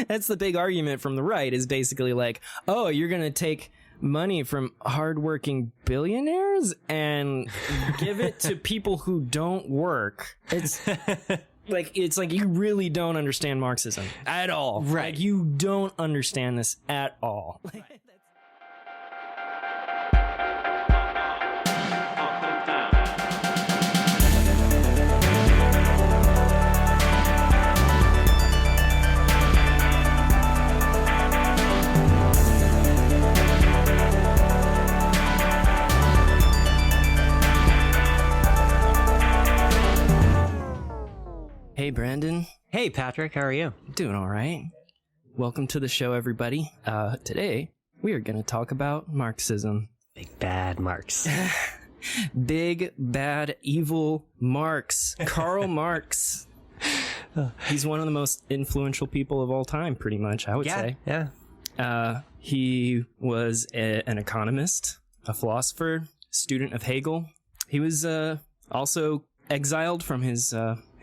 That's the big argument from the right, is basically like, oh, you're going to take money from hardworking billionaires and give it to people who don't work. It's like you really don't understand Marxism at all. Right. Like, you don't understand this at all. Right. Hey, Brandon. Hey, Patrick. How are you? Doing all right. Welcome to the show, everybody. Today, we are going to talk about Marxism. Big bad Marx. Big, bad, evil Marx. Karl Marx. He's one of the most influential people of all time, pretty much, I would say. Yeah. He was an economist, a philosopher, student of Hegel. He was also exiled from his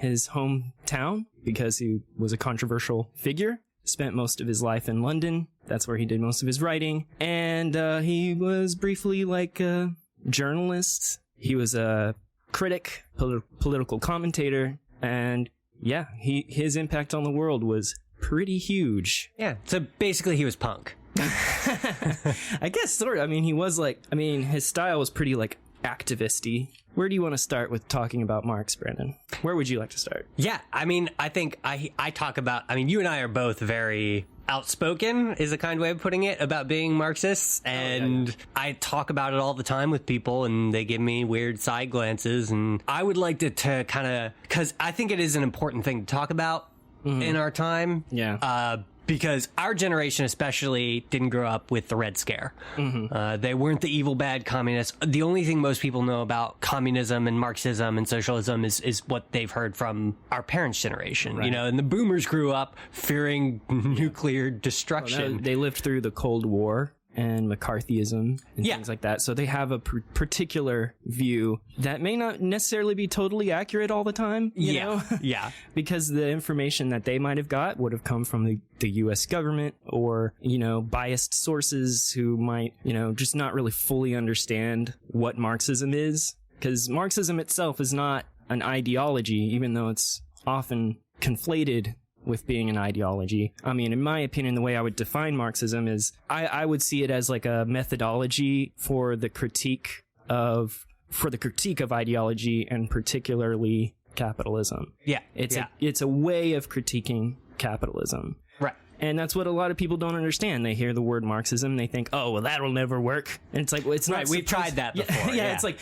hometown because he was a controversial figure. Spent most of his life in London. That's where he did most of his writing. And he was briefly like a journalist. He was a critic, political commentator, and yeah, his impact on the world was pretty huge. Yeah. So basically he was punk. I guess sort of. I mean, his style was pretty like activist-y. Where do you want to start with talking about Marx, Brandon? Where would you like to start? Yeah, I mean, I think I talk about, I mean, you and I are both very outspoken, is a kind way of putting it, about being Marxists, and I talk about it all the time with people, and they give me weird side glances, and I would like to kind of, because I think it is an important thing to talk about in our time. Yeah. Because our generation especially didn't grow up with the Red Scare. They weren't the evil, bad communists. The only thing most people know about communism and Marxism and socialism is what they've heard from our parents' generation, right. You know, and the boomers grew up fearing nuclear destruction. Well, they lived through the Cold War and McCarthyism and things like that. So they have a particular view that may not necessarily be totally accurate all the time, you know? Yeah. Because the information that they might have got would have come from the U.S. government or, you know, biased sources who might, you know, just not really fully understand what Marxism is. Because Marxism itself is not an ideology, even though it's often conflated with being an ideology. I mean, in my opinion, the way I would define Marxism is I would see it as like a methodology for the critique of ideology and particularly capitalism. Yeah. It's a way of critiquing capitalism. Right. And that's what a lot of people don't understand. They hear the word Marxism, they think, oh, well, that'll never work. And it's like, well, it's not. Right, we've tried that before. Yeah, it's like,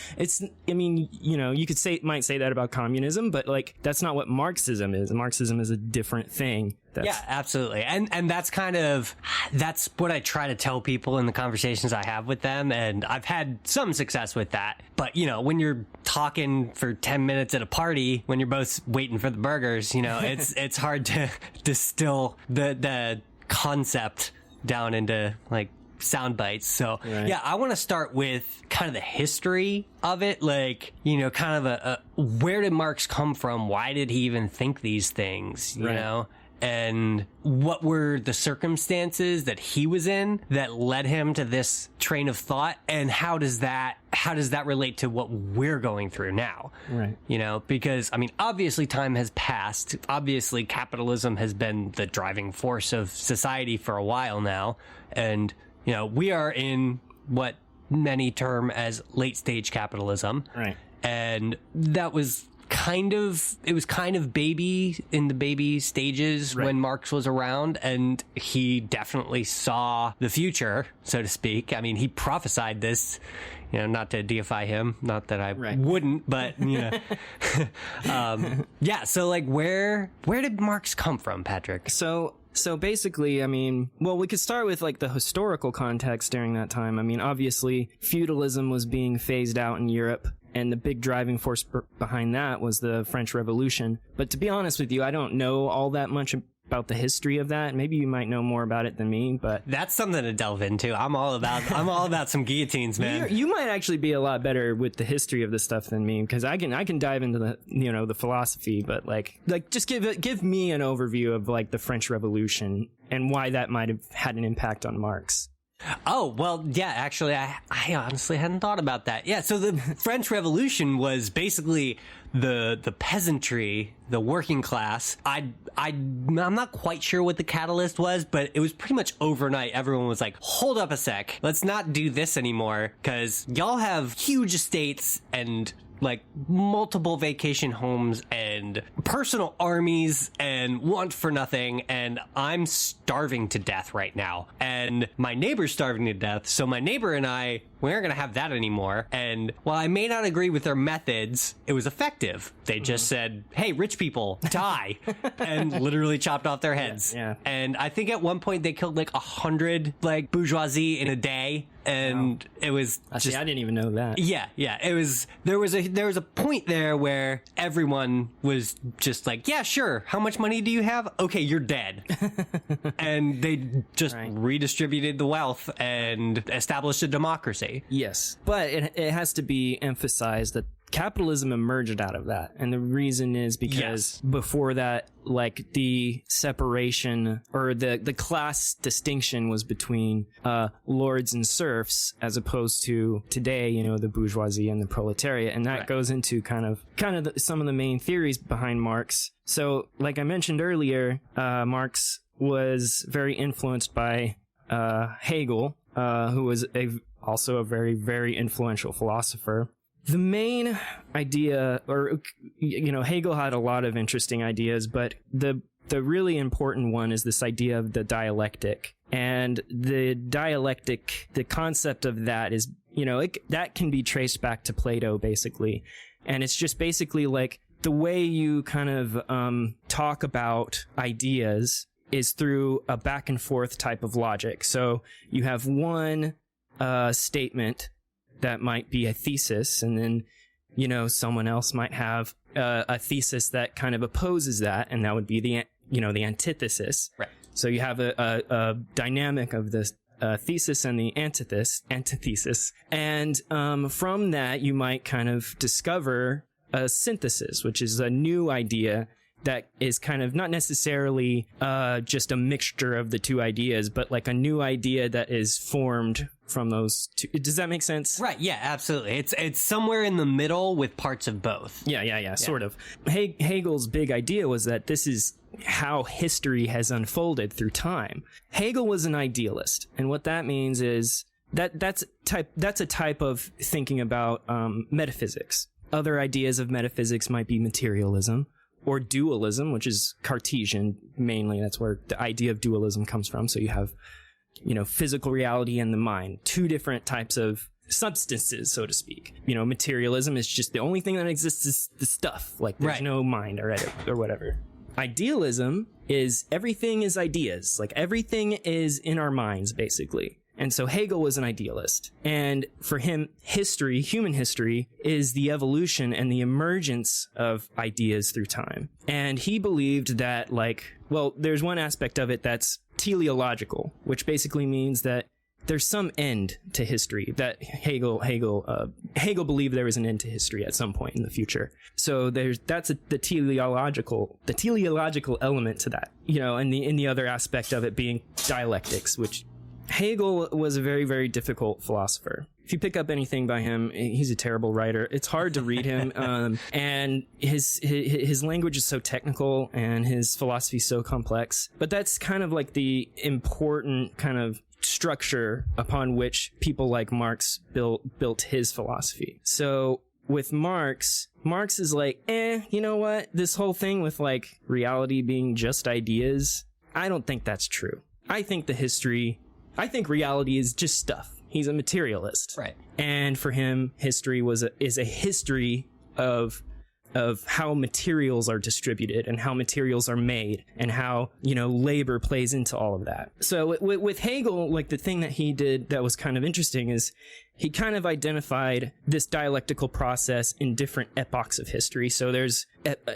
I mean, you know, you might say that about communism, but like, that's not what Marxism is. Marxism is a different thing. Yeah, absolutely. And that's what I try to tell people in the conversations I have with them. And I've had some success with that. But, you know, when you're talking for 10 minutes at a party, when you're both waiting for the burgers, you know, it's hard to distill the concept down into like sound bites. So yeah, I want to start with kind of the history of it. Like, you know, kind of where did Marx come from? Why did he even think these things, you know? And what were the circumstances that he was in that led him to this train of thought? And how does that relate to what we're going through now? Right. You know, because I mean, obviously time has passed. Obviously capitalism has been the driving force of society for a while now. And, you know, we are in what many term as late stage capitalism. Right. And that was kind of baby in the baby stages when Marx was around, and he definitely saw the future, so to speak. I mean, he prophesied this, you know, not to deify him, not that I wouldn't, but you know. Yeah, so like where did Marx come from, Patrick? So basically, I mean, well, we could start with like the historical context during that time. I mean, obviously feudalism was being phased out in Europe, and the big driving force behind that was the French Revolution. But to be honest with you, I don't know all that much about the history of that. Maybe you might know more about it than me, but That's something to delve into. I'm all about some guillotines, man. you might actually be a lot better with the history of this stuff than me, because I can dive into the the philosophy, but like just give me an overview of like the French Revolution and why that might have had an impact on Marx. Oh, well, yeah, actually, I honestly hadn't thought about that. Yeah, so the French Revolution was basically the peasantry, the working class. I'm not quite sure what the catalyst was, but it was pretty much overnight. Everyone was like, hold up a sec. Let's not do this anymore, because y'all have huge estates and like multiple vacation homes and personal armies and want for nothing, and I'm starving to death right now, and my neighbor's starving to death, so my neighbor and we aren't gonna have that anymore. And while I may not agree with their methods, it was effective. They just said, hey, rich people, die, and literally chopped off their heads. Yeah. And I think at one point they killed like 100 like bourgeoisie in a day, and it was Actually, I didn't even know that. yeah, it was, there was a point there where everyone was just like, yeah, sure, how much money do you have? Okay, you're dead. And they just redistributed the wealth and established a democracy. Yes, but it has to be emphasized that capitalism emerged out of that, and the reason is because before that, like, the separation or the class distinction was between lords and serfs, as opposed to today, the bourgeoisie and the proletariat, and that goes into kind of some of the main theories behind Marx. So, like I mentioned earlier, Marx was very influenced by Hegel, who was also a very, very influential philosopher. The main idea, or, Hegel had a lot of interesting ideas, but the really important one is this idea of the dialectic. And the dialectic, the concept of that is, that can be traced back to Plato, basically. And it's just basically like the way you kind of talk about ideas is through a back and forth type of logic. So you have one statement that might be a thesis, and then, someone else might have a thesis that kind of opposes that, and that would be the antithesis. Right. So you have a dynamic of this thesis and the antithesis. And from that, you might kind of discover a synthesis, which is a new idea that is kind of not necessarily just a mixture of the two ideas, but like a new idea that is formed from those two. Does that make sense? Right. Yeah, absolutely. It's somewhere in the middle with parts of both. Yeah, sort of. Hegel's big idea was that this is how history has unfolded through time. Hegel was an idealist, and what that means is that's a type of thinking about metaphysics. Other ideas of metaphysics might be materialism, or dualism, which is Cartesian mainly. That's where the idea of dualism comes from. So you have, physical reality and the mind, two different types of substances, so to speak. Materialism is just the only thing that exists is the stuff. Like, there's no mind or whatever. Idealism is everything is ideas. Like, everything is in our minds, basically. And so Hegel was an idealist. And for him, human history, is the evolution and the emergence of ideas through time. And he believed that, there's one aspect of it that's teleological, which basically means that there's some end to history, that Hegel believed there was an end to history at some point in the future. So that's the teleological element to that, and the other aspect of it being dialectics, which Hegel was a very, very difficult philosopher. If you pick up anything by him, he's a terrible writer. It's hard to read him, and his language is so technical, and his philosophy is so complex. But that's kind of like the important kind of structure upon which people like Marx built his philosophy. So with Marx is like, you know what? This whole thing with like reality being just ideas, I don't think that's true. I think reality is just stuff. He's a materialist. Right. And for him, history is a history of how materials are distributed and how materials are made and how, labor plays into all of that. So with Hegel, like, the thing that he did that was kind of interesting is he kind of identified this dialectical process in different epochs of history. So there's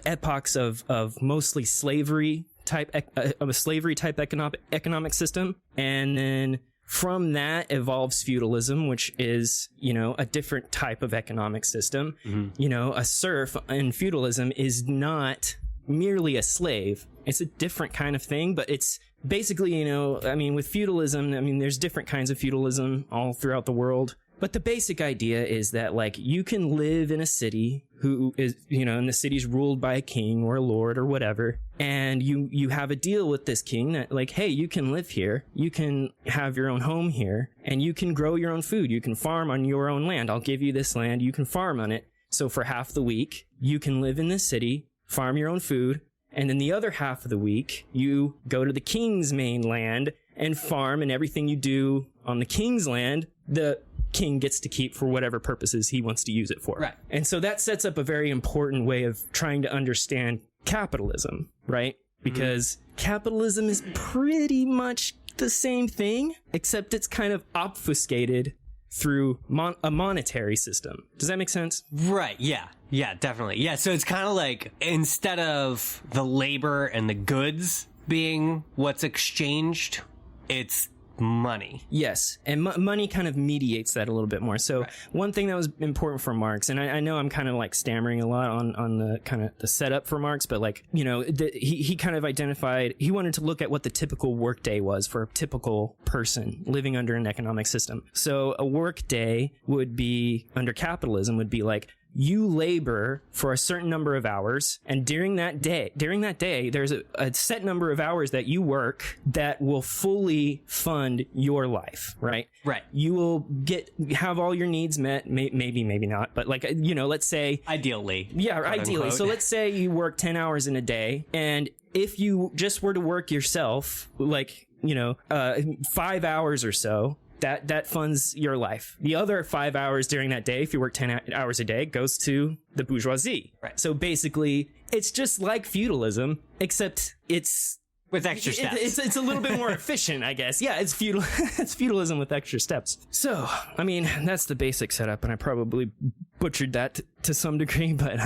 epochs of mostly slavery type, a slavery type economic system. And then from that evolves feudalism, which is, a different type of economic system. A serf in feudalism is not merely a slave. It's a different kind of thing, but it's basically, with feudalism, there's different kinds of feudalism all throughout the world. But the basic idea is that, like, you can live in a city who is, and the city's ruled by a king or a lord or whatever. And you have a deal with this king that, like, hey, you can live here. You can have your own home here and you can grow your own food. You can farm on your own land. I'll give you this land. You can farm on it. So for half the week, you can live in this city, farm your own food. And then the other half of the week, you go to the king's main land and farm, and everything you do on the king's land, the king gets to keep for whatever purposes he wants to use it for. Right. And so that sets up a very important way of trying to understand capitalism, right? Because capitalism is pretty much the same thing, except it's kind of obfuscated through a monetary system. Does that make sense? Right. Yeah. Yeah, definitely. Yeah. So it's kind of like, instead of the labor and the goods being what's exchanged, it's money. Yes, and money kind of mediates that a little bit more. So one thing that was important for Marx, and I know I'm kind of like stammering a lot on the kind of the setup for Marx, but like, he kind of identified, he wanted to look at what the typical workday was for a typical person living under an economic system. So a workday would be, under capitalism, would be like, you labor for a certain number of hours, and during that day, there's a set number of hours that you work that will fully fund your life, right? Right. You will have all your needs met, maybe not, but like, let's say... Ideally. Yeah, ideally. Unquote. So let's say you work 10 hours in a day, and if you just were to work yourself, like, 5 hours or so, that funds your life. The other 5 hours during that day, if you work 10 hours a day, goes to the bourgeoisie. Right. So basically, it's just like feudalism, except it's... with extra steps. It's a little bit more efficient, I guess. Yeah, it's it's feudalism with extra steps. So, that's the basic setup, and I probably butchered that to some degree, but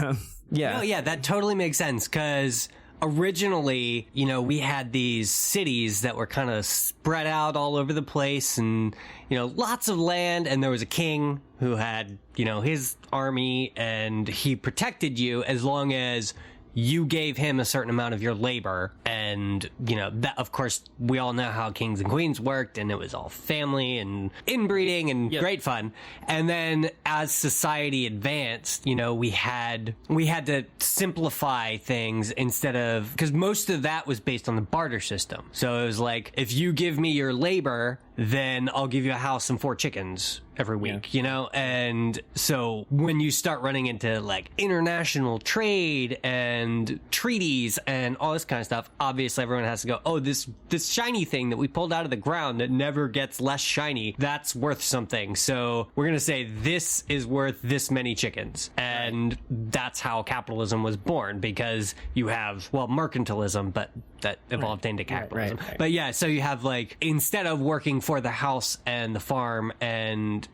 yeah. No, yeah, that totally makes sense, because originally, we had these cities that were kind of spread out all over the place, and, lots of land, and there was a king who had, his army, and he protected you as long as you gave him a certain amount of your labor. And, that, of course, we all know how kings and queens worked, and it was all family and inbreeding and great fun. And then as society advanced, we had to simplify things instead of, because most of that was based on the barter system. So it was like, if you give me your labor, then I'll give you a house and 4 chickens every week, And so when you start running into like international trade and treaties and all this kind of stuff, obviously everyone has to go, oh, this shiny thing that we pulled out of the ground that never gets less shiny, that's worth something. So we're going to say this is worth this many chickens. And that's how capitalism was born, because you have, mercantilism, but that evolved into capitalism. Right. But yeah, so you have like, instead of working for the house and the farm and,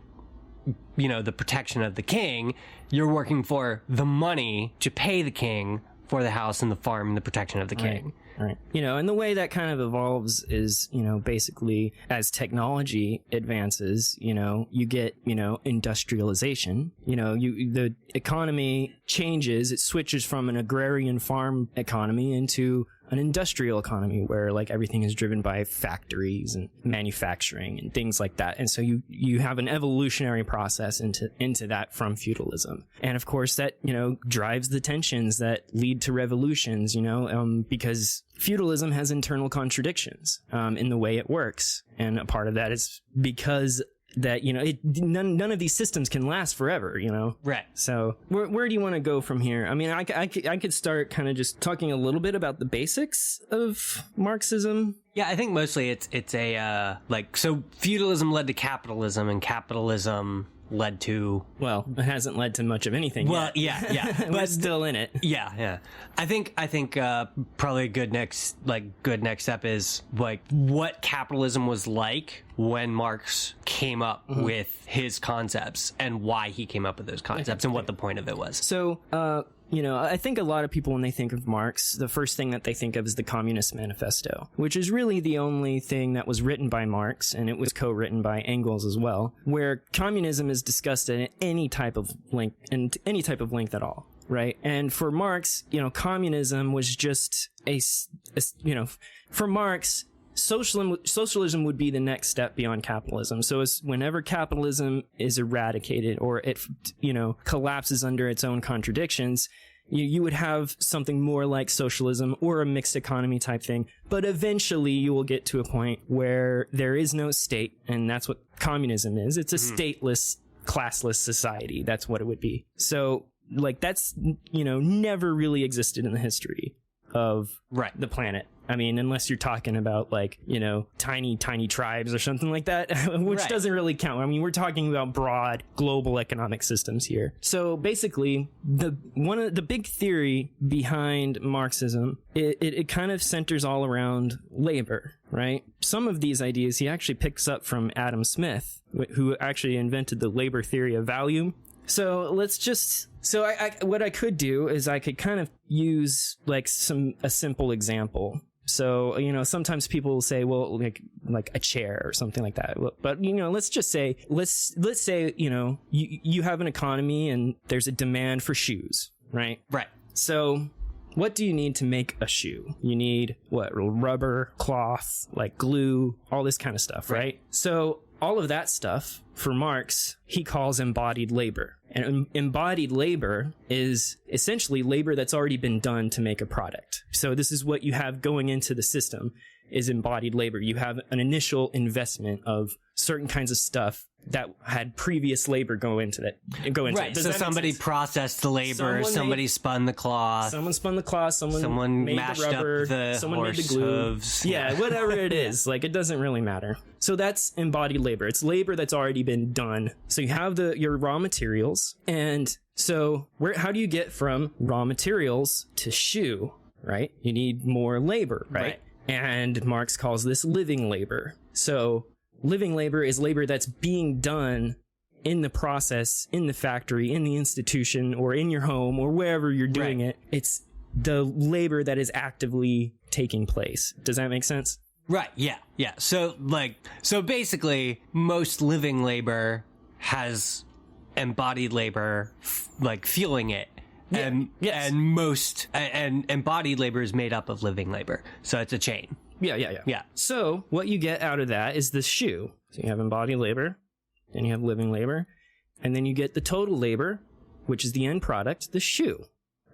the protection of the king, you're working for the money to pay the king for the house and the farm and the protection of the king. Right. And the way that kind of evolves is, basically as technology advances, you get, industrialization, the economy changes, it switches from an agrarian farm economy into an industrial economy where like everything is driven by factories and manufacturing and things like that. And so you have an evolutionary process into that from feudalism. And of course that, drives the tensions that lead to revolutions, because feudalism has internal contradictions in the way it works. And a part of that is because that, none of these systems can last forever, Right. So where do you want to go from here? I could start kind of just talking a little bit about the basics of Marxism. Yeah, I think mostly it's a, so feudalism led to capitalism, and capitalism led to... Well, it hasn't led to much of anything yet. Yeah. But we're still in it. Yeah. I think probably a good next step is like what capitalism was like when Marx came up with his concepts, and why he came up with those concepts, and what the point of it was. So, I think a lot of people, when they think of Marx, the first thing that they think of is the Communist Manifesto, which is really the only thing that was written by Marx, and it was co-written by Engels as well, where communism is discussed in any type of length at all. Right. And for Marx, communism was just for Marx, socialism would be the next step beyond capitalism. So whenever capitalism is eradicated or it, collapses under its own contradictions, you would have something more like socialism or a mixed economy type thing. But eventually you will get to a point where there is no state. And that's what communism is. It's a stateless, classless society. That's what it would be. So that's, never really existed in the history of the planet. I mean, unless you're talking about tiny tribes or something like that, which doesn't really count. I mean, we're talking about broad global economic systems here. So basically, the big theory behind Marxism, it kind of centers all around labor, right? Some of these ideas he actually picks up from Adam Smith, who actually invented the labor theory of value. So what I could do is I could kind of use a simple example. So, sometimes people will say, well, like a chair or something like that. But, let's just say, let's say, you have an economy and there's a demand for shoes, right? Right. So what do you need to make a shoe? You need rubber, cloth, glue, all this kind of stuff, right? So all of that stuff, for Marx, he calls embodied labor. And embodied labor is essentially labor that's already been done to make a product. So this is what you have going into the system, is embodied labor. You have an initial investment of certain kinds of stuff that had previous labor go into it. So somebody processed the labor, somebody spun the cloth. Someone spun the cloth, someone made mashed the rubber, up the someone horse made the glue. hooves. Yeah, whatever it is. It doesn't really matter. So that's embodied labor. It's labor that's already been done. So you have your raw materials. And so how do you get from raw materials to shoe, right? You need more labor, right? And Marx calls this living labor. So living labor is labor that's being done in the process, in the factory, in the institution, or in your home, or wherever you're doing it. It's the labor that is actively taking place. Does that make sense? Right. Yeah. Yeah. So basically, most living labor has embodied labor, fueling it. And embodied labor is made up of living labor. So it's a chain. Yeah. So what you get out of that is the shoe. So you have embodied labor, then you have living labor, and then you get the total labor, which is the end product, the shoe,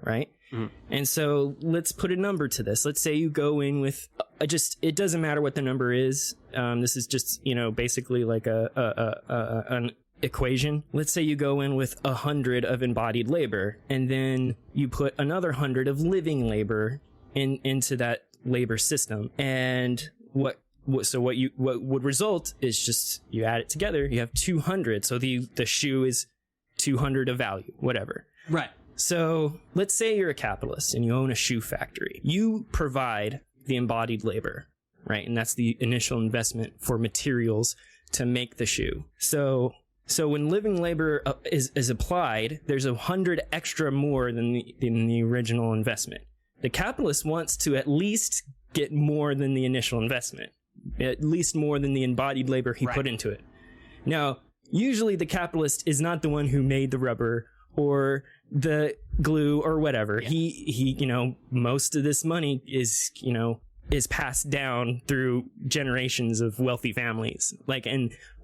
right? Mm-hmm. And so let's put a number to this. Let's say you go in with it doesn't matter what the number is. This is just, basically like an equation. Let's say you go in with 100 of embodied labor, and then you put another 100 of living labor into that labor system. And what would result is just you add it together, you have 200. So the shoe is 200 of value, whatever. Right. So let's say you're a capitalist and you own a shoe factory. You provide the embodied labor, right? And that's the initial investment for materials to make the shoe. So when living labor is applied, there's 100 extra more than the original investment. The capitalist wants to at least get more than the initial investment, at least more than the embodied labor he put into it. Now, usually the capitalist is not the one who made the rubber or the glue or whatever. Yeah. He most of this money is passed down through generations of wealthy families,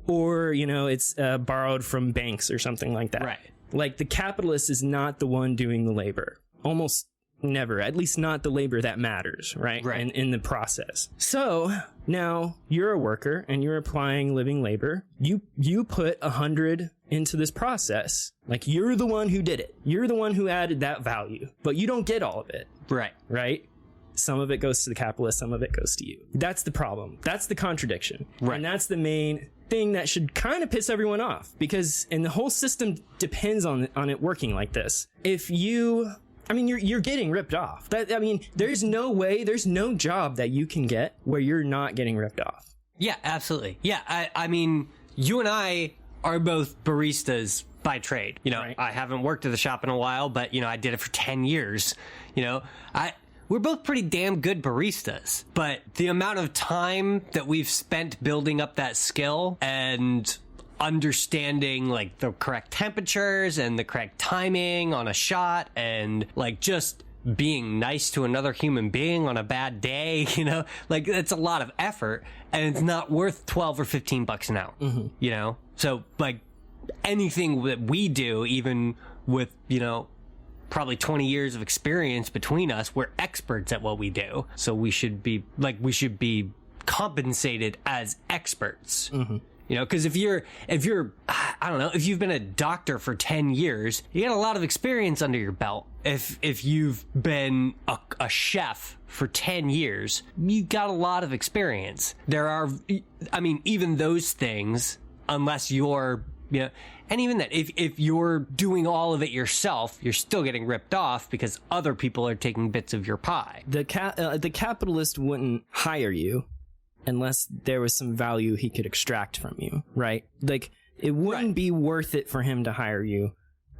it's borrowed from banks or something like that. Right. The capitalist is not the one doing the labor. Almost never, at least not the labor that matters, right? In the process. So now you're a worker and you're applying living labor. You put 100 into this process. You're the one who did it. You're the one who added that value, but you don't get all of it. Right? Some of it goes to the capitalist, some of it goes to you. That's the problem. That's the contradiction. Right. And that's the main thing that should kind of piss everyone off, and the whole system depends on it working like this. You're getting ripped off. There's no job that you can get where you're not getting ripped off. Yeah, absolutely. Yeah, you and I are both baristas by trade. You know, Right. I haven't worked at the shop in a while, but, you know, I did it for 10 years. You know, we're both pretty damn good baristas, but the amount of time that we've spent building up that skill and understanding like the correct temperatures and the correct timing on a shot and like just being nice to another human being on a bad day, you know, like it's a lot of effort and it's not worth 12 or 15 bucks an hour, you know? So like anything that we do, even with, you know, probably 20 years of experience between us, we're experts at what we do. So we should be compensated as experts. You know, because if you're, I don't know, if you've been a doctor for 10 years, you got a lot of experience under your belt. If you've been a chef for 10 years, you got a lot of experience. There are, I mean, even those things, unless you're, you know, and even that, if you're doing all of it yourself, you're still getting ripped off because other people are taking bits of your pie. The capitalist wouldn't hire you unless there was some value he could extract from you, right? Like, it wouldn't be worth it for him to hire you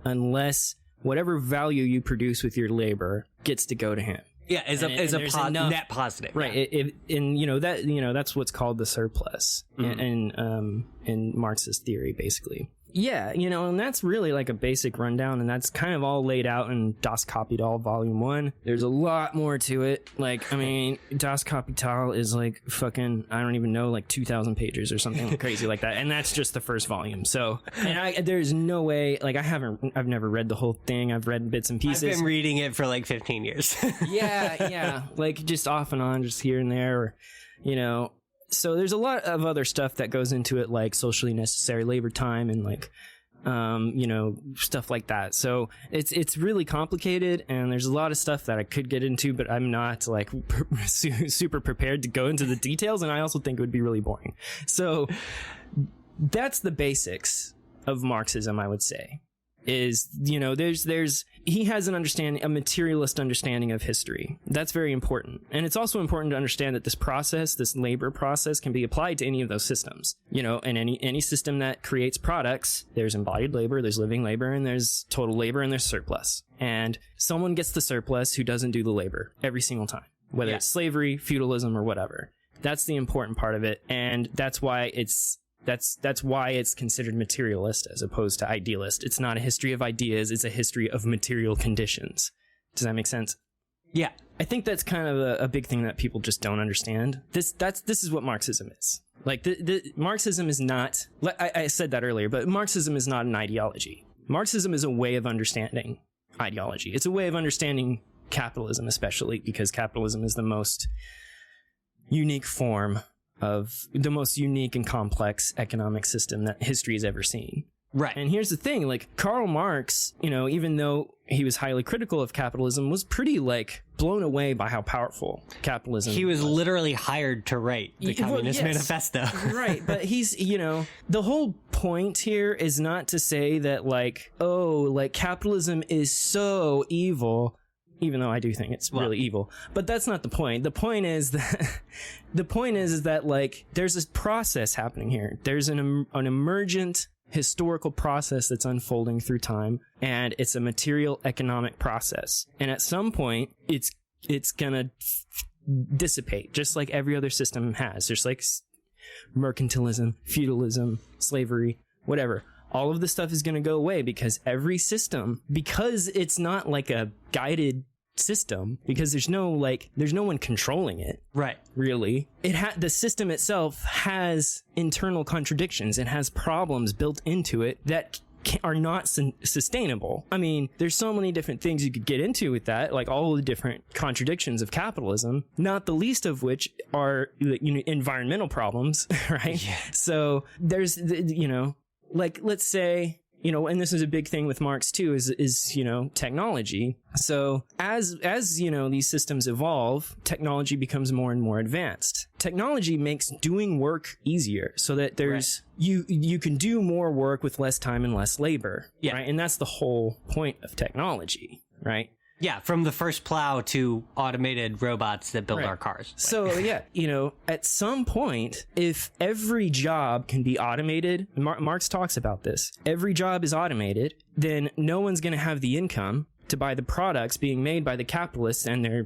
unless whatever value you produce with your labor gets to go to him. Yeah, as a net positive. Right. Yeah. And that's what's called the surplus in Marxist theory, basically. Yeah, you know, and that's really like a basic rundown, and that's kind of all laid out in Das Kapital Volume 1. There's a lot more to it. Like, I mean, Das Kapital is like fucking, I don't even know, like 2,000 pages or something crazy like that. And that's just the first volume. So, and there's no way, like, I've never read the whole thing. I've read bits and pieces. I've been reading it for like 15 years. Yeah. Like, just off and on, just here and there, or, you know. So there's a lot of other stuff that goes into it, like socially necessary labor time and like, you know, stuff like that. So it's really complicated, and there's a lot of stuff that I could get into, but I'm not like super prepared to go into the details, and I also think it would be really boring. So that's the basics of Marxism, I would say. Is, you know, he has a materialist understanding of history. That's very important. And it's also important to understand that this labor process can be applied to any of those systems. You know, in any system that creates products, there's embodied labor, there's living labor, and there's total labor, and there's surplus. And someone gets the surplus who doesn't do the labor every single time, whether it's slavery, feudalism, or whatever. That's the important part of it. And that's why it's considered materialist as opposed to idealist. It's not a history of ideas, it's a history of material conditions. Does that make sense? Yeah. I think that's kind of a big thing that people just don't understand. This is what Marxism is. Like, Marxism is not, I said that earlier, but Marxism is not an ideology. Marxism is a way of understanding ideology. It's a way of understanding capitalism, especially because capitalism is the most unique form of the most unique and complex economic system that history has ever seen. Right. And here's the thing, like, Karl Marx, you know, even though he was highly critical of capitalism, was pretty, like, blown away by how powerful capitalism was. He was literally hired to write the Communist Manifesto. Right, but he's, you know, the whole point here is not to say that, like, oh, like, capitalism is so evil, even though I do think it's really evil. But that's not the point. The point is that like, there's this process happening here. There's an emergent historical process that's unfolding through time, and it's a material economic process. And at some point, it's gonna dissipate, just like every other system has. There's like mercantilism, feudalism, slavery, whatever. All of this stuff is going to go away because every system, because it's not like a guided system, because there's no one controlling it. Right. Really. The system itself has internal contradictions and has problems built into it that are not sustainable. I mean, there's so many different things you could get into with that, like all the different contradictions of capitalism, not the least of which are, you know, environmental problems, right? Yeah. So there's, you know, like, let's say, you know, and this is a big thing with Marx too, is, you know, technology. So as, you know, these systems evolve, technology becomes more and more advanced. Technology makes doing work easier so that there's, you can do more work with less time and less labor. Yeah. Right. And that's the whole point of technology, right? Yeah, from the first plow to automated robots that build our cars. So, yeah, at some point, if every job can be automated, Marx talks about this, every job is automated, then no one's going to have the income to buy the products being made by the capitalists and their,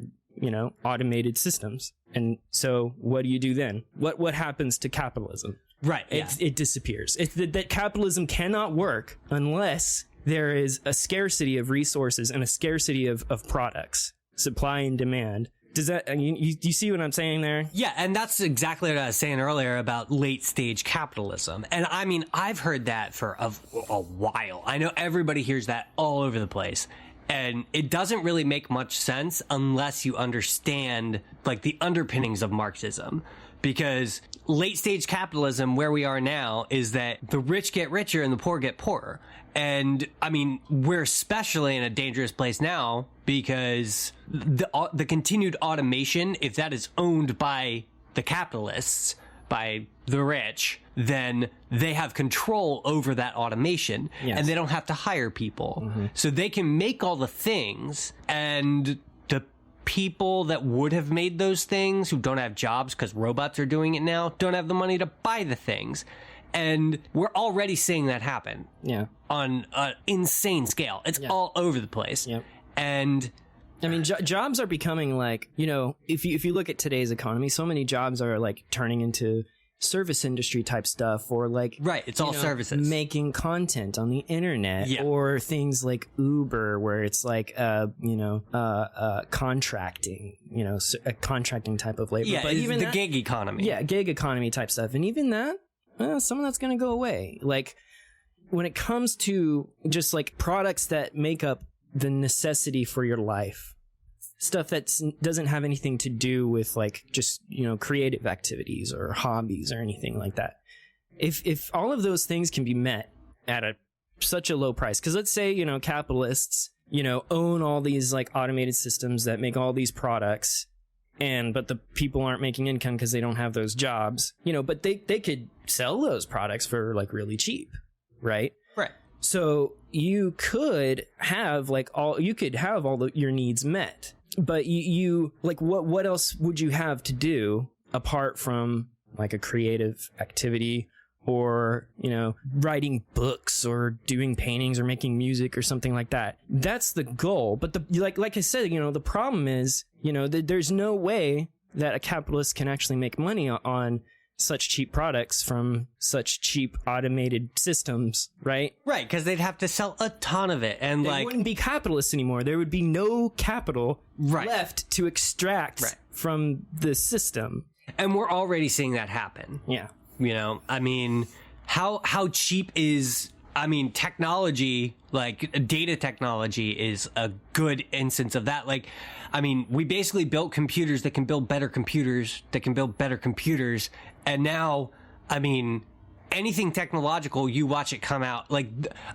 automated systems. And so what do you do then? What happens to capitalism? Right. It disappears. It's that capitalism cannot work unless there is a scarcity of resources and a scarcity of products, supply and demand. Does that, you see what I'm saying there? Yeah, and that's exactly what I was saying earlier about late stage capitalism. And I mean, I've heard that for a while. I know everybody hears that all over the place. And it doesn't really make much sense unless you understand like the underpinnings of Marxism. Because late stage capitalism, where we are now, is that the rich get richer and the poor get poorer. And I mean, we're especially in a dangerous place now because the continued automation, if that is owned by the capitalists, by the rich, then they have control over that automation. Yes. And they don't have to hire people. Mm-hmm. So they can make all the things, and the people that would have made those things who don't have jobs because robots are doing it now don't have the money to buy the things. And we're already seeing that happen on an insane scale. It's all over the place. Yep. And I mean, jobs are becoming like, if you look at today's economy, so many jobs are like turning into service industry type stuff, or like, right, it's all services, making content on the internet, or things like Uber, where it's like contracting, a contracting type of labor. Yeah, but even the gig economy. Yeah, gig economy type stuff. And even that, some of that's going to go away. Like when it comes to just like products that make up the necessity for your life, stuff that doesn't have anything to do with like just, creative activities or hobbies or anything like that. If all of those things can be met at such a low price, because let's say, capitalists, own all these like automated systems that make all these products, but the people aren't making income because they don't have those jobs, but they could sell those products for like really cheap, right? Right. So you could have all your needs met, but you like what else would you have to do apart from like a creative activity, or writing books or doing paintings or making music or something like that? That's the goal. But like I said, the problem is there's no way that a capitalist can actually make money on such cheap products from such cheap automated systems, right? Right, because they'd have to sell a ton of it, and they wouldn't be capitalists anymore. There would be no capital left to extract from the system. And we're already seeing that happen. Yeah. I mean, how cheap is, technology, like data technology is a good instance of that. Like, we basically built computers that can build better computers that can build better computers. And now, anything technological, you watch it come out. Like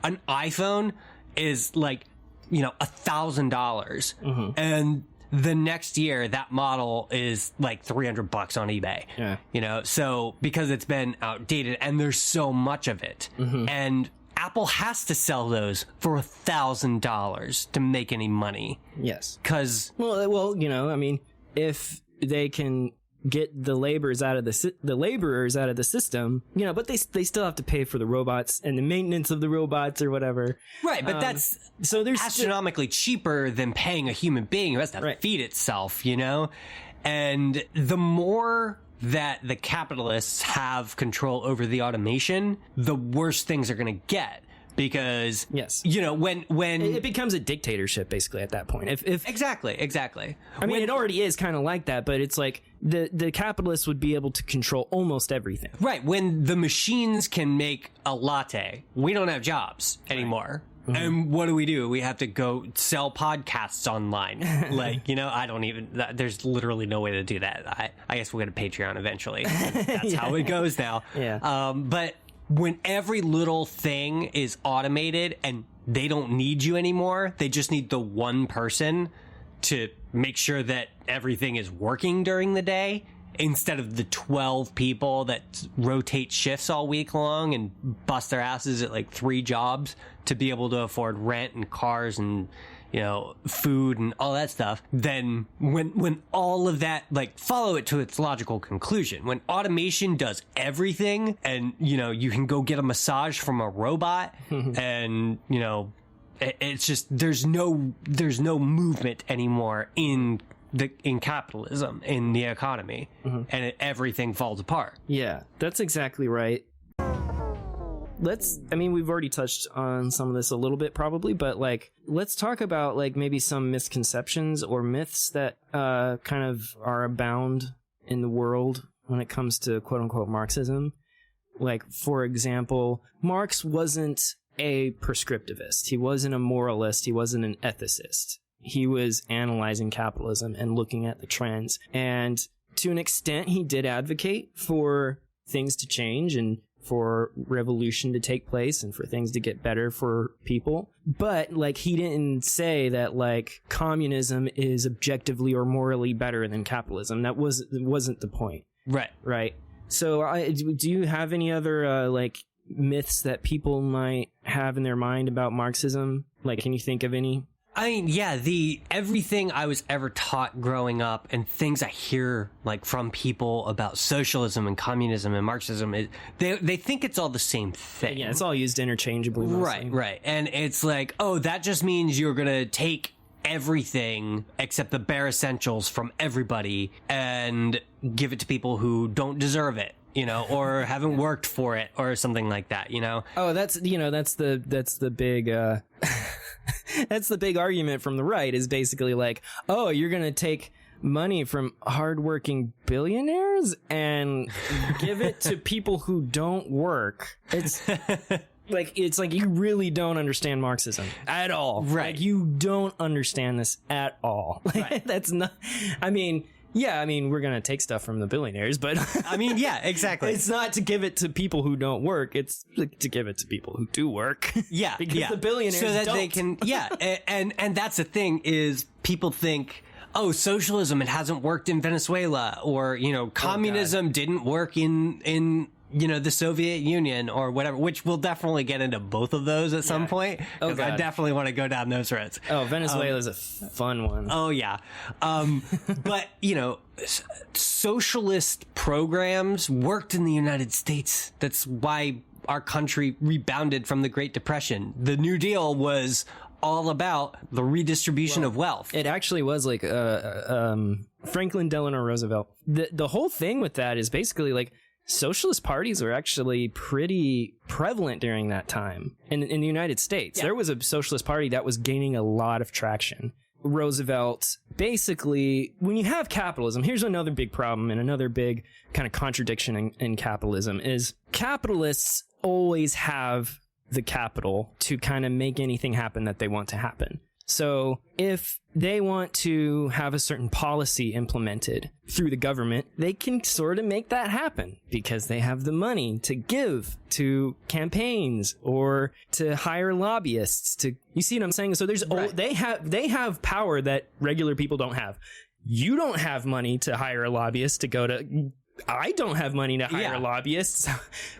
an iPhone is like, $1,000. Mm-hmm. And the next year, that model is like $300 on eBay. Yeah. So because it's been outdated and there's so much of it. Mm-hmm. And Apple has to sell those for $1,000 to make any money. Yes. Because if they can get the laborers out of the system, but they still have to pay for the robots and the maintenance of the robots or whatever. Right, but that's there's astronomically cheaper than paying a human being who has to feed itself, And the more that the capitalists have control over the automation, the worse things are going to get. Because when it becomes a dictatorship basically at that point. If exactly. It already is kind of like that, but it's like the capitalists would be able to control almost everything. Right. When the machines can make a latte, we don't have jobs anymore. Mm-hmm. And what do? We have to go sell podcasts online. There's literally no way to do that. I guess we'll get a Patreon eventually. That's how it goes now. Yeah. But when every little thing is automated and they don't need you anymore, they just need the one person to make sure that everything is working during the day, instead of the 12 people that rotate shifts all week long and bust their asses at like 3 jobs to be able to afford rent and cars and, food and all that stuff, then when all of that, like, follow it to its logical conclusion, when automation does everything and, you can go get a massage from a robot and, it's just, there's no movement anymore in capitalism, in the economy, and everything falls apart. Yeah, that's exactly right. We've already touched on some of this a little bit probably, but like, let's talk about like maybe some misconceptions or myths that kind of are abound in the world when it comes to quote unquote Marxism. Like, for example, Marx wasn't a prescriptivist. He wasn't a moralist. He wasn't an ethicist. He was analyzing capitalism and looking at the trends. And to an extent, he did advocate for things to change and for revolution to take place and for things to get better for people. But, like, he didn't say that, like, communism is objectively or morally better than capitalism. That wasn't the point. Right. Right. So do you have any other, like, myths that people might have in their mind about Marxism? Like, can you think of any? I mean, yeah, everything I was ever taught growing up and things I hear, like, from people about socialism and communism and Marxism, they think it's all the same thing. Yeah, it's all used interchangeably. Mostly. Right. And it's like, oh, that just means you're going to take everything except the bare essentials from everybody and give it to people who don't deserve it, or haven't worked for it or something like that, Oh, that's the big that's the big argument from the right, is basically like, oh, you're going to take money from hardworking billionaires and give it to people who don't work. It's like you really don't understand Marxism at all. Right. Like, you don't understand this at all. Right. That's not, we're going to take stuff from the billionaires, but yeah, exactly. It's not to give it to people who don't work. It's to give it to people who do work. Yeah. Because the billionaires so that don't. they can, and that's the thing, is people think, oh, socialism, it hasn't worked in Venezuela, or, communism didn't work in the Soviet Union or whatever, which we'll definitely get into both of those at some point, because I definitely want to go down those roads. Oh, Venezuela's a fun one. Oh, yeah. But, socialist programs worked in the United States. That's why our country rebounded from the Great Depression. The New Deal was all about the redistribution of wealth. It actually was like Franklin Delano Roosevelt. The whole thing with that is basically like, socialist parties were actually pretty prevalent during that time in the United States. Yeah. There was a socialist party that was gaining a lot of traction. Roosevelt, basically, when you have capitalism, here's another big problem and another big kind of contradiction in capitalism is capitalists always have the capital to kind of make anything happen that they want to happen. So if they want to have a certain policy implemented through the government, they can sort of make that happen because they have the money to give to campaigns or to hire lobbyists to, you see what I'm saying? So they have power that regular people don't have. You don't have money to hire a lobbyist to go to, I don't have money to hire lobbyists,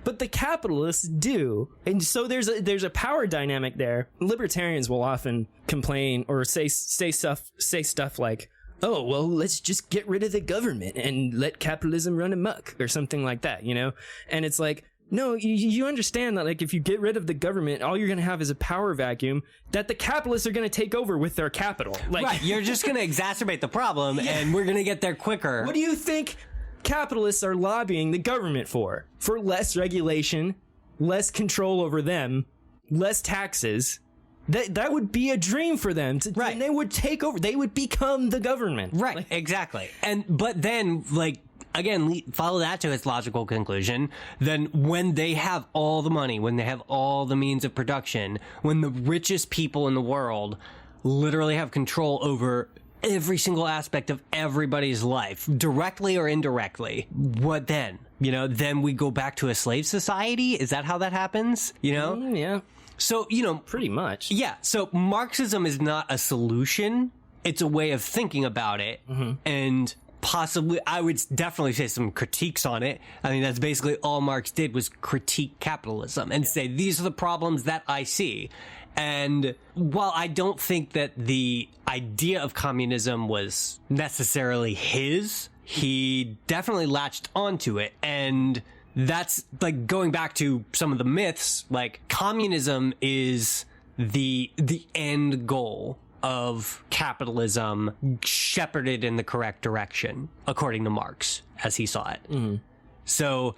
but the capitalists do. And so there's a power dynamic there. Libertarians will often complain or say stuff like, oh, well, let's just get rid of the government and let capitalism run amok or something like that, And it's like, no, you understand that, like, if you get rid of the government, all you're going to have is a power vacuum that the capitalists are going to take over with their capital. Like, right, you're just going to exacerbate the problem, and we're going to get there quicker. What do you think capitalists are lobbying the government for less regulation, less control over them, less taxes? That would be a dream for them. Right. And they would take over. They would become the government. Right. Exactly. But then, like, again, follow that to its logical conclusion. Then when they have all the money, when they have all the means of production, when the richest people in the world literally have control over every single aspect of everybody's life, directly or indirectly, what then? Then we go back to a slave society? Is that how that happens? Yeah. So, pretty much. Yeah. So Marxism is not a solution. It's a way of thinking about it. Mm-hmm. And possibly, I would definitely say some critiques on it. I mean, that's basically all Marx did, was critique capitalism and say, these are the problems that I see. And while I don't think that the idea of communism was necessarily his, he definitely latched onto it. And that's like going back to some of the myths, like communism is the end goal of capitalism shepherded in the correct direction, according to Marx, as he saw it. Mm-hmm. So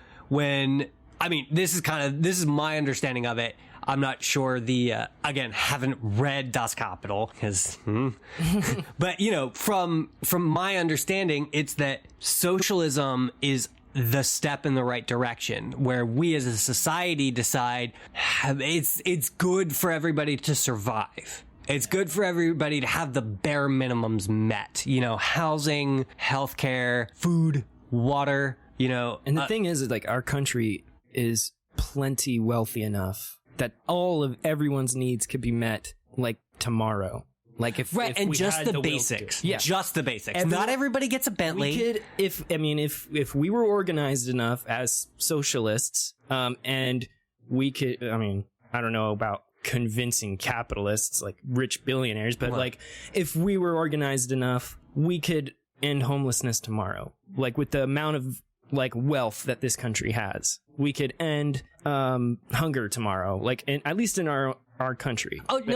this is my understanding of it. I'm not sure again, haven't read Das Kapital because, but from my understanding, it's that socialism is the step in the right direction where we as a society decide it's good for everybody to survive. It's good for everybody to have the bare minimums met, housing, healthcare, food, water, And the thing is like our country is plenty wealthy enough that all of everyone's needs could be met like tomorrow. Like if just the basics. Yeah. Just the basics. Not everybody gets a Bentley. We could if we were organized enough as socialists, and we could I don't know about convincing capitalists like rich billionaires, but like if we were organized enough, we could end homelessness tomorrow. Like with the amount of like wealth that this country has, we could end hunger tomorrow. Like at least in our country. I've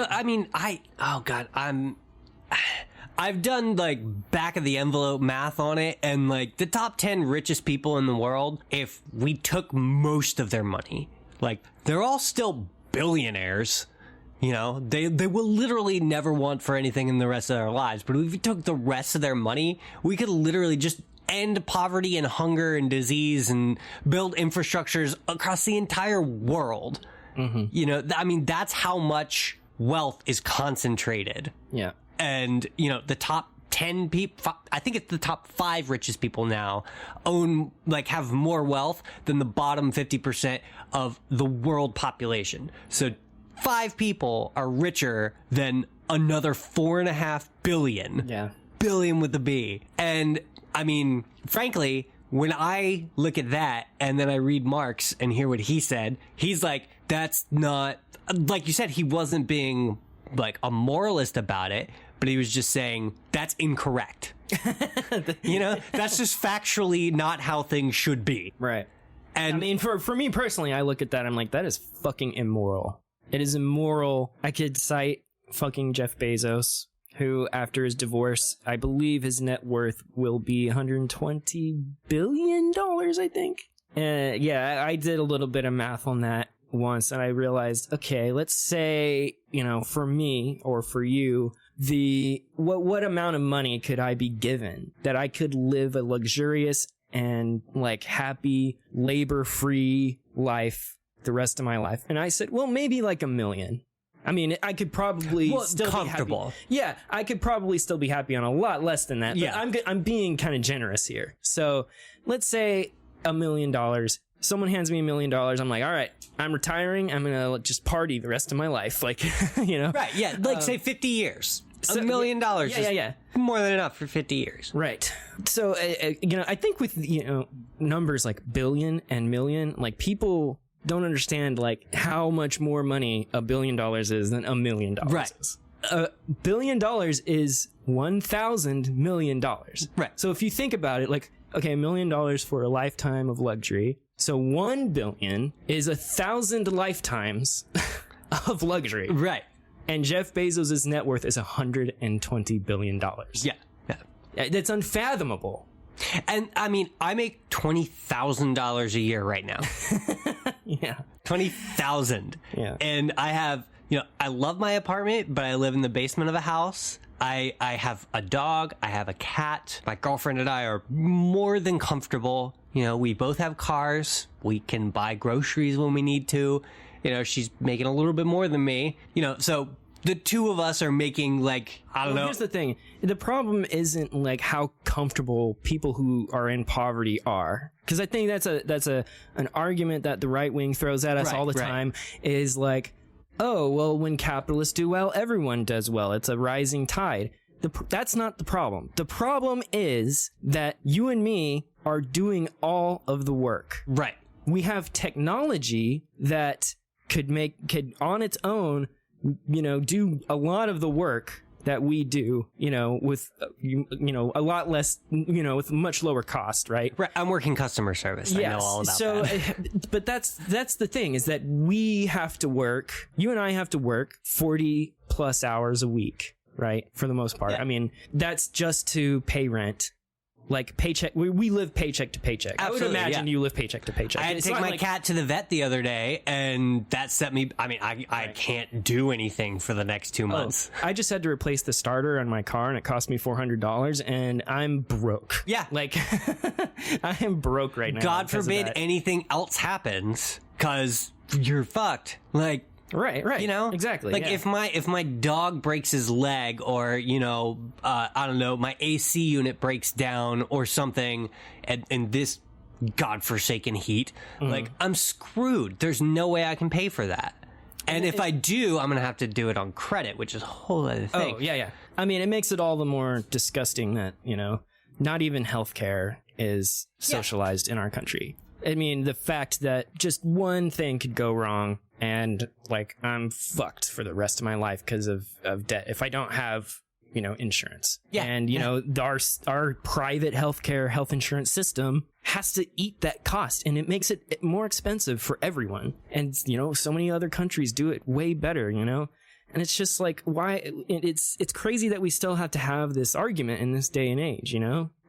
done like back of the envelope math on it, and like the top 10 richest people in the world, if we took most of their money, like they're all still billionaires. They will literally never want for anything in the rest of their lives. But if we took the rest of their money, we could literally just end poverty and hunger and disease and build infrastructures across the entire world. Mm-hmm. That's how much wealth is concentrated. Yeah. And, the top 10 people, I think it's the top 5 richest people now have more wealth than the bottom 50% of the world population. So 5 people are richer than another 4.5 billion. Yeah. Billion with a B. And frankly, when I look at that and then I read Marx and hear what he said, he's like, that's not, like you said, he wasn't being like a moralist about it, but he was just saying that's incorrect. That's just factually not how things should be. Right. And for me personally, I look at that, I'm like, that is fucking immoral. It is immoral. I could cite fucking Jeff Bezos, who after his divorce, I believe his net worth will be $120 billion, I think. Yeah, I did a little bit of math on that once, and I realized, okay, let's say, for me or for you, what amount of money could I be given that I could live a luxurious and like happy, labor-free life the rest of my life? And I said, well, maybe like $1 million. I could probably still comfortable. Be happy. Yeah, I could probably still be happy on a lot less than that. Yeah. But I'm being kind of generous here. So let's say $1 million. Someone hands me $1 million. I'm like, all right, I'm retiring. I'm gonna just party the rest of my life. Like, Right. Yeah. Like say 50 years. $1 million. Yeah. More than enough for 50 years. Right. So, I think with, numbers like billion and million, like people don't understand like how much more money $1 billion is than $1 million right. is. $1 billion is 1,000 million dollars. Right. So if you think about it, like, okay, $1 million for a lifetime of luxury. So 1 billion is 1,000 lifetimes of luxury. Right. And Jeff Bezos' net worth is $120 billion. Yeah. That's unfathomable. And I make $20,000 a year right now. Yeah. 20,000. Yeah. And I have, I love my apartment, but I live in the basement of a house. I have a dog. I have a cat. My girlfriend and I are more than comfortable. We both have cars. We can buy groceries when we need to. She's making a little bit more than me. So the two of us are making like, I don't know. Here's the thing. The problem isn't like how comfortable people who are in poverty are. Because I think that's an argument that the right wing throws at us all the time is like, oh, well, when capitalists do well, everyone does well. It's a rising tide. That's not the problem. The problem is that you and me are doing all of the work. Right. We have technology that could on its own do a lot of the work that we do, with, a lot less, with much lower cost, right? Right. I'm working customer service. Yes. I know all about that. But that's the thing, is that we have to work, you and I have to work 40 plus hours a week, right? For the most part. Yeah. I mean, that's just to pay rent. Like paycheck, we live paycheck to paycheck. Absolutely, I would imagine you live paycheck to paycheck. I had to take my cat to the vet the other day, and that set me. I mean, I can't do anything for the next 2 months. I just had to replace the starter on my car, and it cost me $400, and I'm broke. Yeah, like I am broke right now. God forbid anything else happens, because you're fucked. Like. Right. Exactly. Like if my dog breaks his leg, or I don't know, my AC unit breaks down or something, in this godforsaken heat, like I'm screwed. There's no way I can pay for that. And if I do, I'm gonna have to do it on credit, which is a whole other thing. Oh yeah. I mean, it makes it all the more disgusting that not even healthcare is socialized in our country. I mean, the fact that just one thing could go wrong, and like I'm fucked for the rest of my life because of debt if I don't have insurance. Yeah. And our private health insurance system has to eat that cost, and it makes it more expensive for everyone. And so many other countries do it way better. And it's just like, why? It's crazy that we still have to have this argument in this day and age.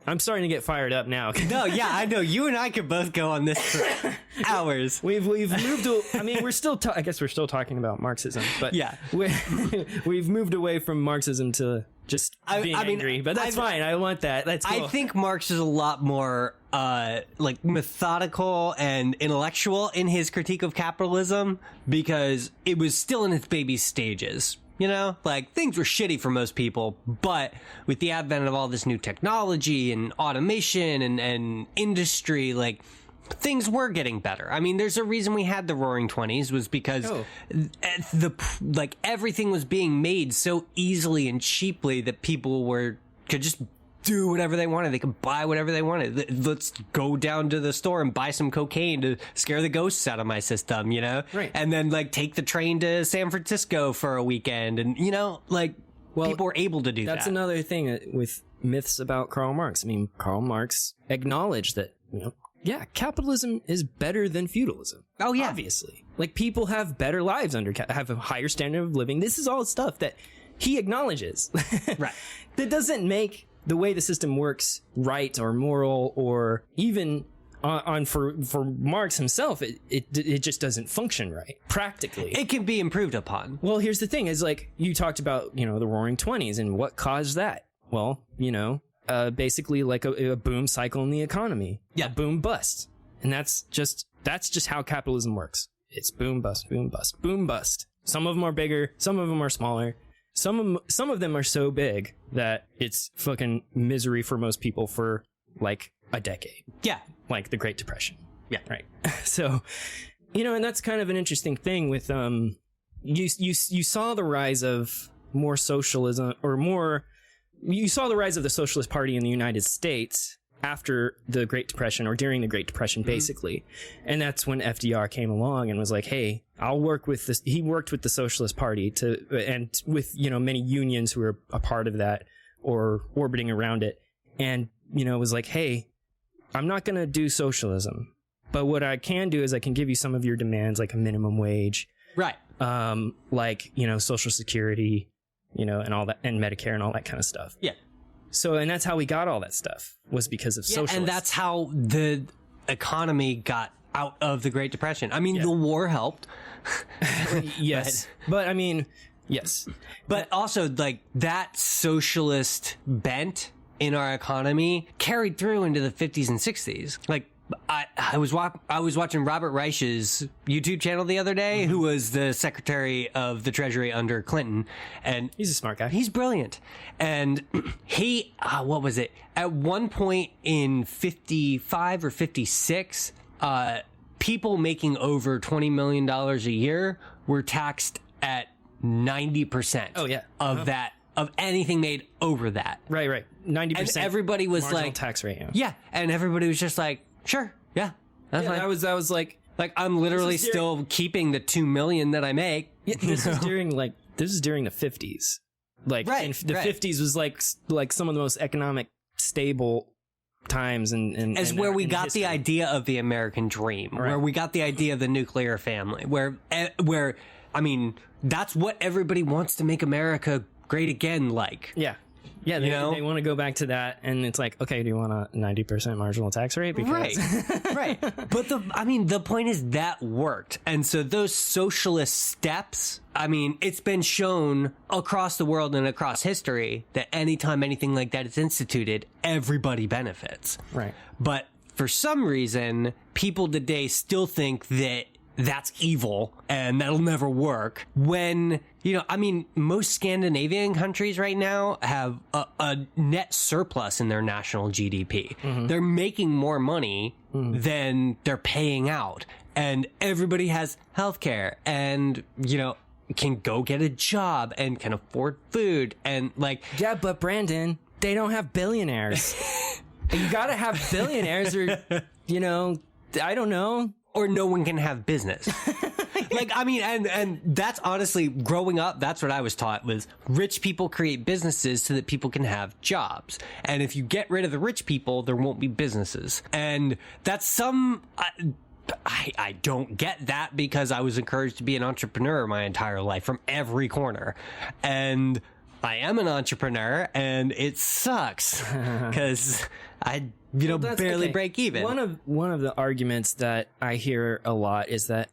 I'm starting to get fired up now. No, yeah, I know. You and I could both go on this for hours. We've moved. I mean, we're still. I guess we're still talking about Marxism, but yeah, we've moved away from Marxism to just being angry. But that's fine. I want that. That's cool. I think Marx is a lot more like methodical and intellectual in his critique of capitalism, because it was still in its baby stages. Like things were shitty for most people, but with the advent of all this new technology and automation and industry, like things were getting better. I mean, there's a reason we had the Roaring 20s, was because everything was being made so easily and cheaply that people could just do whatever they wanted. They could buy whatever they wanted. Let's go down to the store and buy some cocaine to scare the ghosts out of my system, Right. And then take the train to San Francisco for a weekend, and people were able to do that. That's another thing with myths about Karl Marx. I mean, Karl Marx acknowledged that capitalism is better than feudalism. Oh yeah, obviously. Like people have better lives have a higher standard of living. This is all stuff that he acknowledges. Right. That doesn't make the way the system works right or moral, or even for Marx himself, it just doesn't function right practically. It can be improved upon. Well, here's the thing: is like you talked about, the Roaring 20s and what caused that. Well, basically like a boom cycle in the economy, a boom bust, and that's just how capitalism works. It's boom bust, boom bust, boom bust. Some of them are bigger, some of them are smaller. Some of them are so big that it's fucking misery for most people for like a decade. Yeah. Like the Great Depression. Yeah. Right. So, and that's kind of an interesting thing with, you saw the rise of more socialism, you saw the rise of the Socialist Party in the United States after the Great Depression, or during the Great Depression, basically. And that's when FDR came along and was like, hey, I'll work with this. He worked with the Socialist Party and with, many unions who were a part of that or orbiting around it. And, was like, hey, I'm not going to do socialism, but what I can do is I can give you some of your demands, like a minimum wage. Right. Social Security, and all that, and Medicare and all that kind of stuff. Yeah. So, and that's how we got all that stuff, was because of socialism. And that's how the economy got out of the Great Depression. I mean, the war helped. Yes. But I mean, yes. But also, that socialist bent in our economy carried through into the 50s and 60s. I was watching Robert Reich's YouTube channel the other day, who was the Secretary of the Treasury under Clinton, and he's a smart guy. He's brilliant, and he what was it? At one point in 55 or 56, people making over $20 million a year were taxed at 90%. Oh yeah, of that. Of anything made over that. Right. 90%. And everybody was like tax rate. Yeah, and everybody was just like, sure, yeah, that's fine. I was like I'm literally still keeping the $2 million that I make. Yeah, this was during like this is during the 50s. Like, and the 50s was like some of the most economic stable times and as where we got history. the idea of the American dream, where we got the idea of the nuclear family, where I mean, that's what everybody wants to make America great again. Like, yeah, they want to go back to that, and it's like, okay, do you want a 90% marginal tax rate? Because right. But the point is that worked, and so those socialist steps. I mean, it's been shown across the world and across history that anytime anything like that is instituted, everybody benefits. Right. But for some reason, people today still think that that's evil and that'll never work when, I mean, most Scandinavian countries right now have a net surplus in their national GDP. Mm-hmm. They're making more money than they're paying out, and everybody has healthcare and, can go get a job and can afford food and like. Yeah, but Brandon, they don't have billionaires. You gotta have billionaires or, I don't know. Or no one can have business. Like, I mean, and that's honestly, growing up, that's what I was taught was rich people create businesses so that people can have jobs. And if you get rid of the rich people, there won't be businesses. And that's I don't get that because I was encouraged to be an entrepreneur my entire life from every corner. And I am an entrepreneur and it sucks because I barely break even. One of the arguments that I hear a lot is that,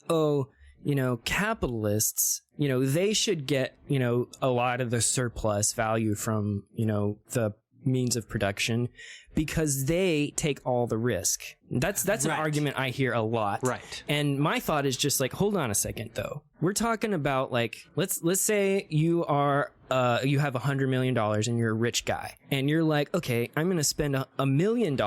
capitalists, they should get, a lot of the surplus value from, the means of production because they take all the risk. That's an argument I hear a lot. Right. And my thought is just like, hold on a second though. We're talking about like, let's say you are, you have $100 million and you're a rich guy and you're like, okay, I'm going to spend $1 million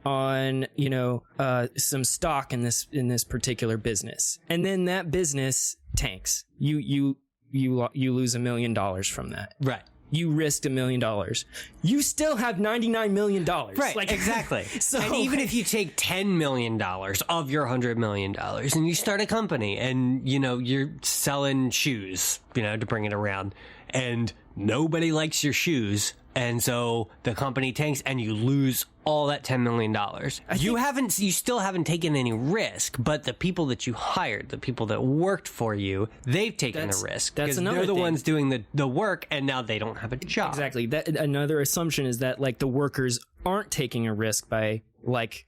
on, some stock in this particular business. And then that business tanks. You lose $1 million from that. Right. You risked $1 million. You still have $99 million. Right, like, exactly. So, and even if you take $10 million of your $100 million and you start a company and, you're selling shoes, to bring it around, and nobody likes your shoes, and so the company tanks and you lose all that $10 million. You still haven't taken any risk, but the people that you hired, the people that worked for you, they've taken the risk. That's another they're the thing. ones doing the work, and now they don't have a job. Exactly. That another assumption is that like the workers aren't taking a risk by like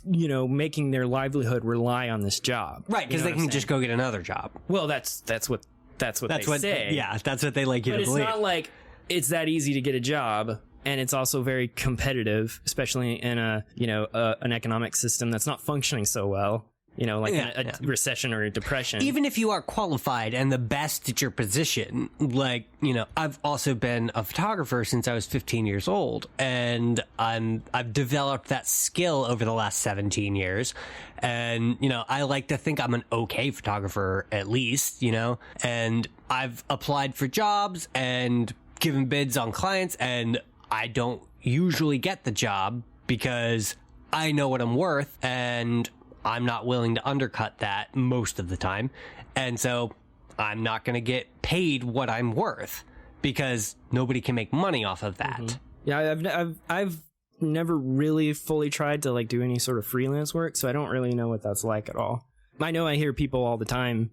making their livelihood rely on this job. Right, because they can just go get another job. Well, that's what they say. Yeah, that's what they like you to believe. But it's not like it's that easy to get a job, and it's also very competitive, especially in an economic system that's not functioning so well. A recession or a depression. Even if you are qualified and the best at your position, like, I've also been a photographer since I was 15 years old, and I've developed that skill over the last 17 years. And, I like to think I'm an okay photographer at least, and I've applied for jobs and given bids on clients, and I don't usually get the job because I know what I'm worth and I'm not willing to undercut that most of the time. And so I'm not going to get paid what I'm worth because nobody can make money off of that. Mm-hmm. Yeah, I've never really fully tried to like do any sort of freelance work, so I don't really know what that's like at all. I know I hear people all the time,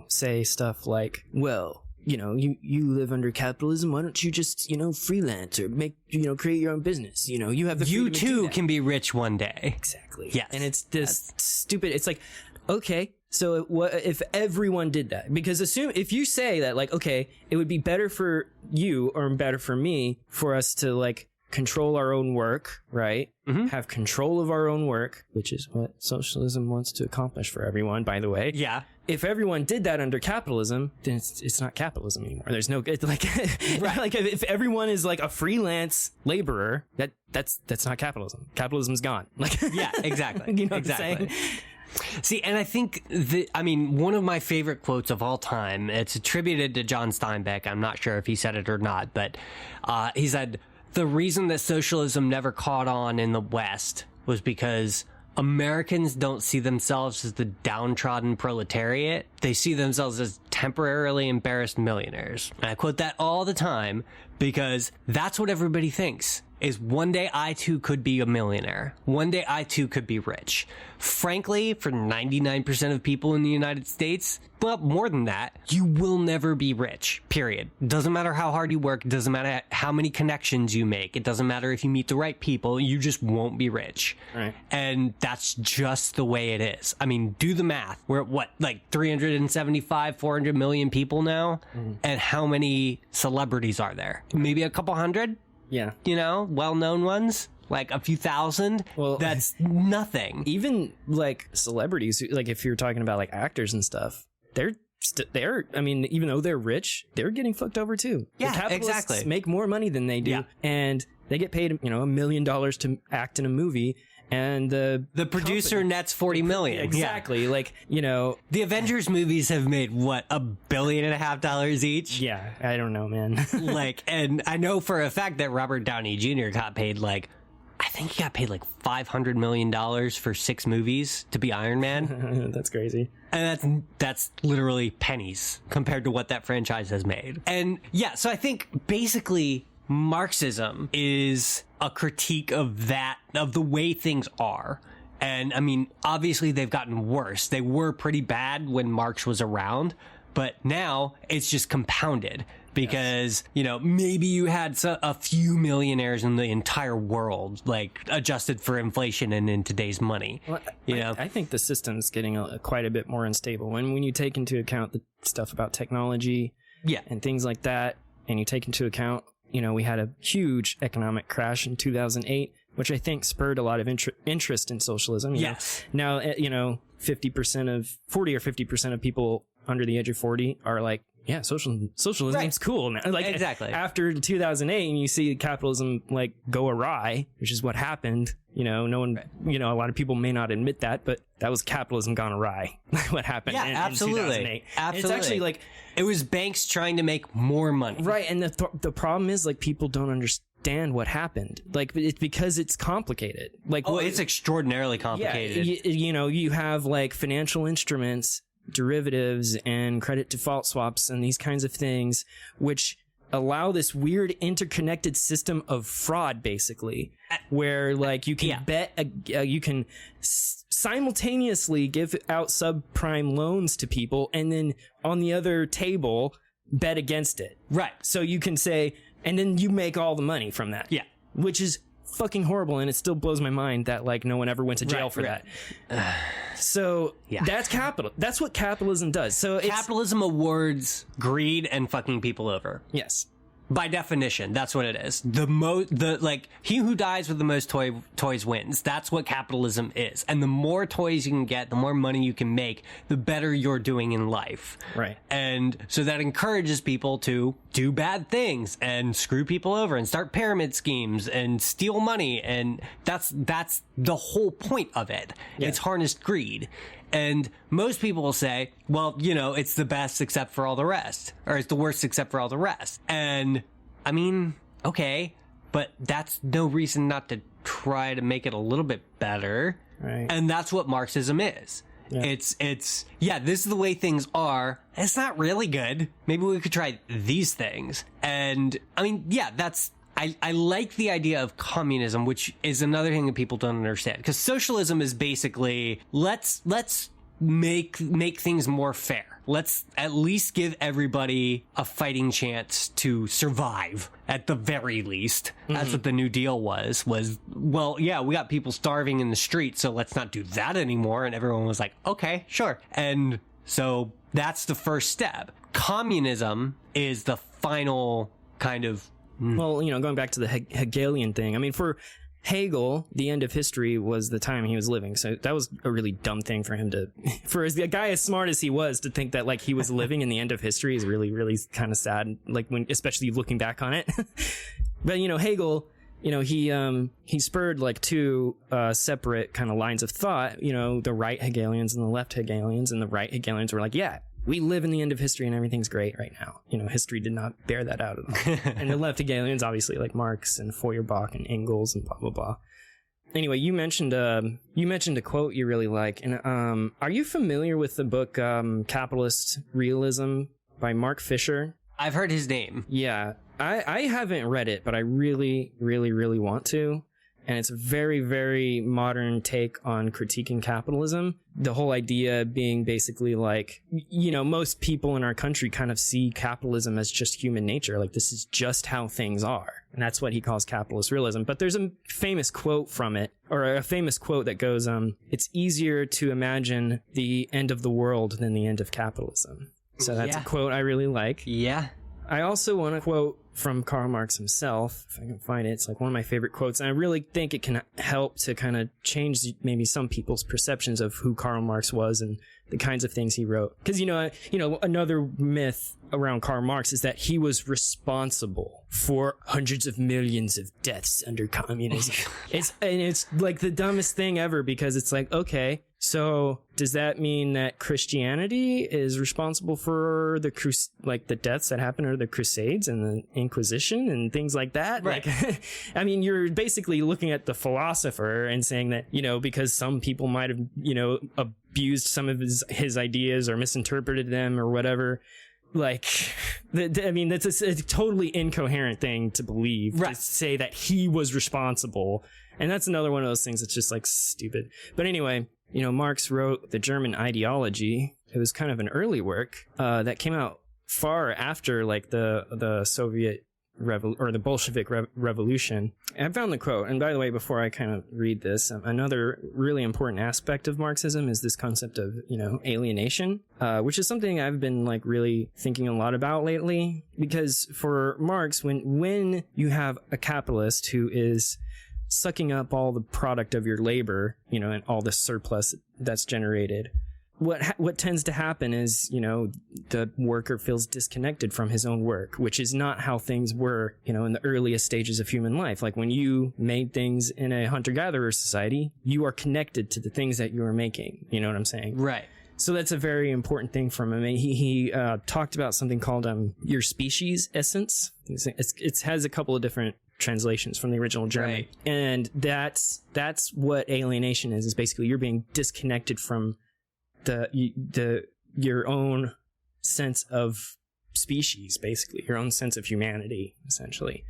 say stuff like, well, you live under capitalism. Why don't you just, freelance or make, create your own business? You have the freedom You too can be rich one day. Exactly. Yes. And it's this stupid, it's like, okay, so if everyone did that? Because if you say that, like, okay, it would be better for you or better for me for us to like control our own work, right? Mm-hmm. Have control of our own work, which is what socialism wants to accomplish for everyone, by the way. Yeah. If everyone did that under capitalism, then it's not capitalism anymore. There's no right. Like if everyone is like a freelance laborer, that's not capitalism. Capitalism's gone. Like yeah, exactly. You know exactly. What I'm saying? See, and I think one of my favorite quotes of all time. It's attributed to John Steinbeck. I'm not sure if he said it or not, but he said the reason that socialism never caught on in the West was because Americans don't see themselves as the downtrodden proletariat. They see themselves as temporarily embarrassed millionaires. And I quote that all the time because that's what everybody thinks. Is one day I too could be a millionaire. One day I too could be rich. Frankly, for 99% of people in the United States, but more than that, you will never be rich, period. Doesn't matter how hard you work, doesn't matter how many connections you make, it doesn't matter if you meet the right people, you just won't be rich. Right. And that's just the way it is. I mean, do the math. We're at what, like 375, 400 million people now? And how many celebrities are there? Maybe a couple hundred? Yeah. You know, well-known ones, like a few thousand. Well, that's nothing. Even like celebrities, like if you're talking about like actors and stuff, they're I mean, even though they're rich, they're getting fucked over too. Yeah, the capitalists exactly. make more money than they do, Yeah. and they get paid, you know, $1 million to act in a movie. And the producer nets 40 million. Exactly. Yeah. Like, you know, the Avengers movies have made what, $1.5 billion each? Yeah, I don't know, man. Like, and I know for a fact that Robert Downey Jr. got paid like, I think he got paid like $500 million for 6 movies to be Iron Man. That's crazy. And that's literally pennies compared to what that franchise has made. And yeah, so I think basically Marxism is a critique of that, of the way things are. And I mean, obviously they've gotten worse. They were pretty bad when Marx was around, but now it's just compounded because, you know, maybe you had a few millionaires in the entire world, like adjusted for inflation and in today's money. Well, you know, I think the system's getting quite a bit more unstable. When you take into account the stuff about technology and things like that, and you take into account, you know, we had a huge economic crash in 2008, which I think spurred a lot of interest in socialism. Yes. Now, you know, 40 or 50% of people under the age of 40 are like, yeah, socialism's Right. cool now. Like, exactly. After 2008, and you see capitalism like go awry, which is what happened. You know, no one, you know, a lot of people may not admit that, but that was capitalism gone awry. What happened in 2008. Absolutely. It's actually like, it was banks trying to make more money. right. And the problem is like people don't understand what happened. Like it's because it's complicated. Like, It's extraordinarily complicated. Yeah, you know, you have like financial instruments, derivatives, and credit default swaps, and these kinds of things, which allow this weird interconnected system of fraud, basically, where like you can you can simultaneously give out subprime loans to people, and then on the other table bet against it. Right. So you can say, and then you make all the money from that. Yeah. Which is fucking horrible, and it still blows my mind that like no one ever went to jail for that. So that's capital. That's what capitalism does. So Capitalism awards greed and fucking people over. Yes. By definition, that's what it is. He who dies with the most toys wins. That's what capitalism is. And the more toys you can get, the more money you can make, the better you're doing in life. Right. And so that encourages people to do bad things and screw people over and start pyramid schemes and steal money. And that's the whole point of it. Yeah. It's harnessed greed. And most people will say, well, you know, it's the best except for all the rest, or it's the worst except for all the rest. And I mean, okay, but that's no reason not to try to make it a little bit better. Right. And that's what Marxism is. Yeah. This is the way things are. It's not really good. Maybe we could try these things. And I mean, yeah, I like the idea of communism, which is another thing that people don't understand. Because socialism is basically, let's make things more fair. Let's at least give everybody a fighting chance to survive, at the very least. Mm-hmm. That's what the New Deal was, well, yeah, we got people starving in the street, so let's not do that anymore. And everyone was like, okay, sure. And so that's the first step. Communism is the final kind of... Well, you know, going back to the Hegelian thing, I mean, for Hegel, the end of history was the time he was living. So that was a really dumb thing for him to, for a guy as smart as he was, to think that like he was living in the end of history is really, really kind of sad. Like especially looking back on it. But, you know, Hegel, you know, he spurred like two separate kind of lines of thought, you know, the right Hegelians and the left Hegelians, and the right Hegelians were like, yeah, we live in the end of history and everything's great right now. You know, history did not bear that out at all. And the left Hegelians, obviously, like Marx and Feuerbach and Engels and blah, blah, blah. anyway, you mentioned a quote you really like, and are you familiar with the book Capitalist Realism by Mark Fisher? I've heard his name. Yeah, I haven't read it, but I really, really, really want to. And it's a very, very modern take on critiquing capitalism. The whole idea being basically like, you know, most people in our country kind of see capitalism as just human nature. Like, this is just how things are. And that's what he calls capitalist realism. But there's a famous quote from it, or a famous quote that goes, it's easier to imagine the end of the world than the end of capitalism. So that's a quote I really like. Yeah. I also want to quote from Karl Marx himself, if I can find it. It's like one of my favorite quotes, and I really think it can help to kind of change maybe some people's perceptions of who Karl Marx was and the kinds of things he wrote. Because, you know, another myth around Karl Marx is that he was responsible for hundreds of millions of deaths under communism. It's like the dumbest thing ever, because it's like, okay, so does that mean that Christianity is responsible for the deaths that happened under the Crusades and the Inquisition and things like that? Right. Like, I mean, you're basically looking at the philosopher and saying that, you know, because some people might have, you know, abused some of his ideas or misinterpreted them or whatever. Like, I mean, that's a totally incoherent thing to believe, right? To say that he was responsible. And that's another one of those things that's just like stupid. But anyway, you know, Marx wrote The German Ideology. It was kind of an early work that came out far after like the Soviet or the Bolshevik Revolution. And I found the quote. And by the way, before I kind of read this, another really important aspect of Marxism is this concept of, you know, alienation, which is something I've been like really thinking a lot about lately. Because for Marx, when you have a capitalist who is sucking up all the product of your labor, you know, and all the surplus that's generated, what tends to happen is, you know, the worker feels disconnected from his own work, which is not how things were, you know, in the earliest stages of human life. Like when you made things in a hunter-gatherer society, you are connected to the things that you are making. You know what I'm saying? Right. So that's a very important thing from him. He talked about something called your species essence. It has a couple of different translations from the original German. Right. And that's what alienation is basically you're being disconnected from your own sense of species, basically your own sense of humanity, essentially.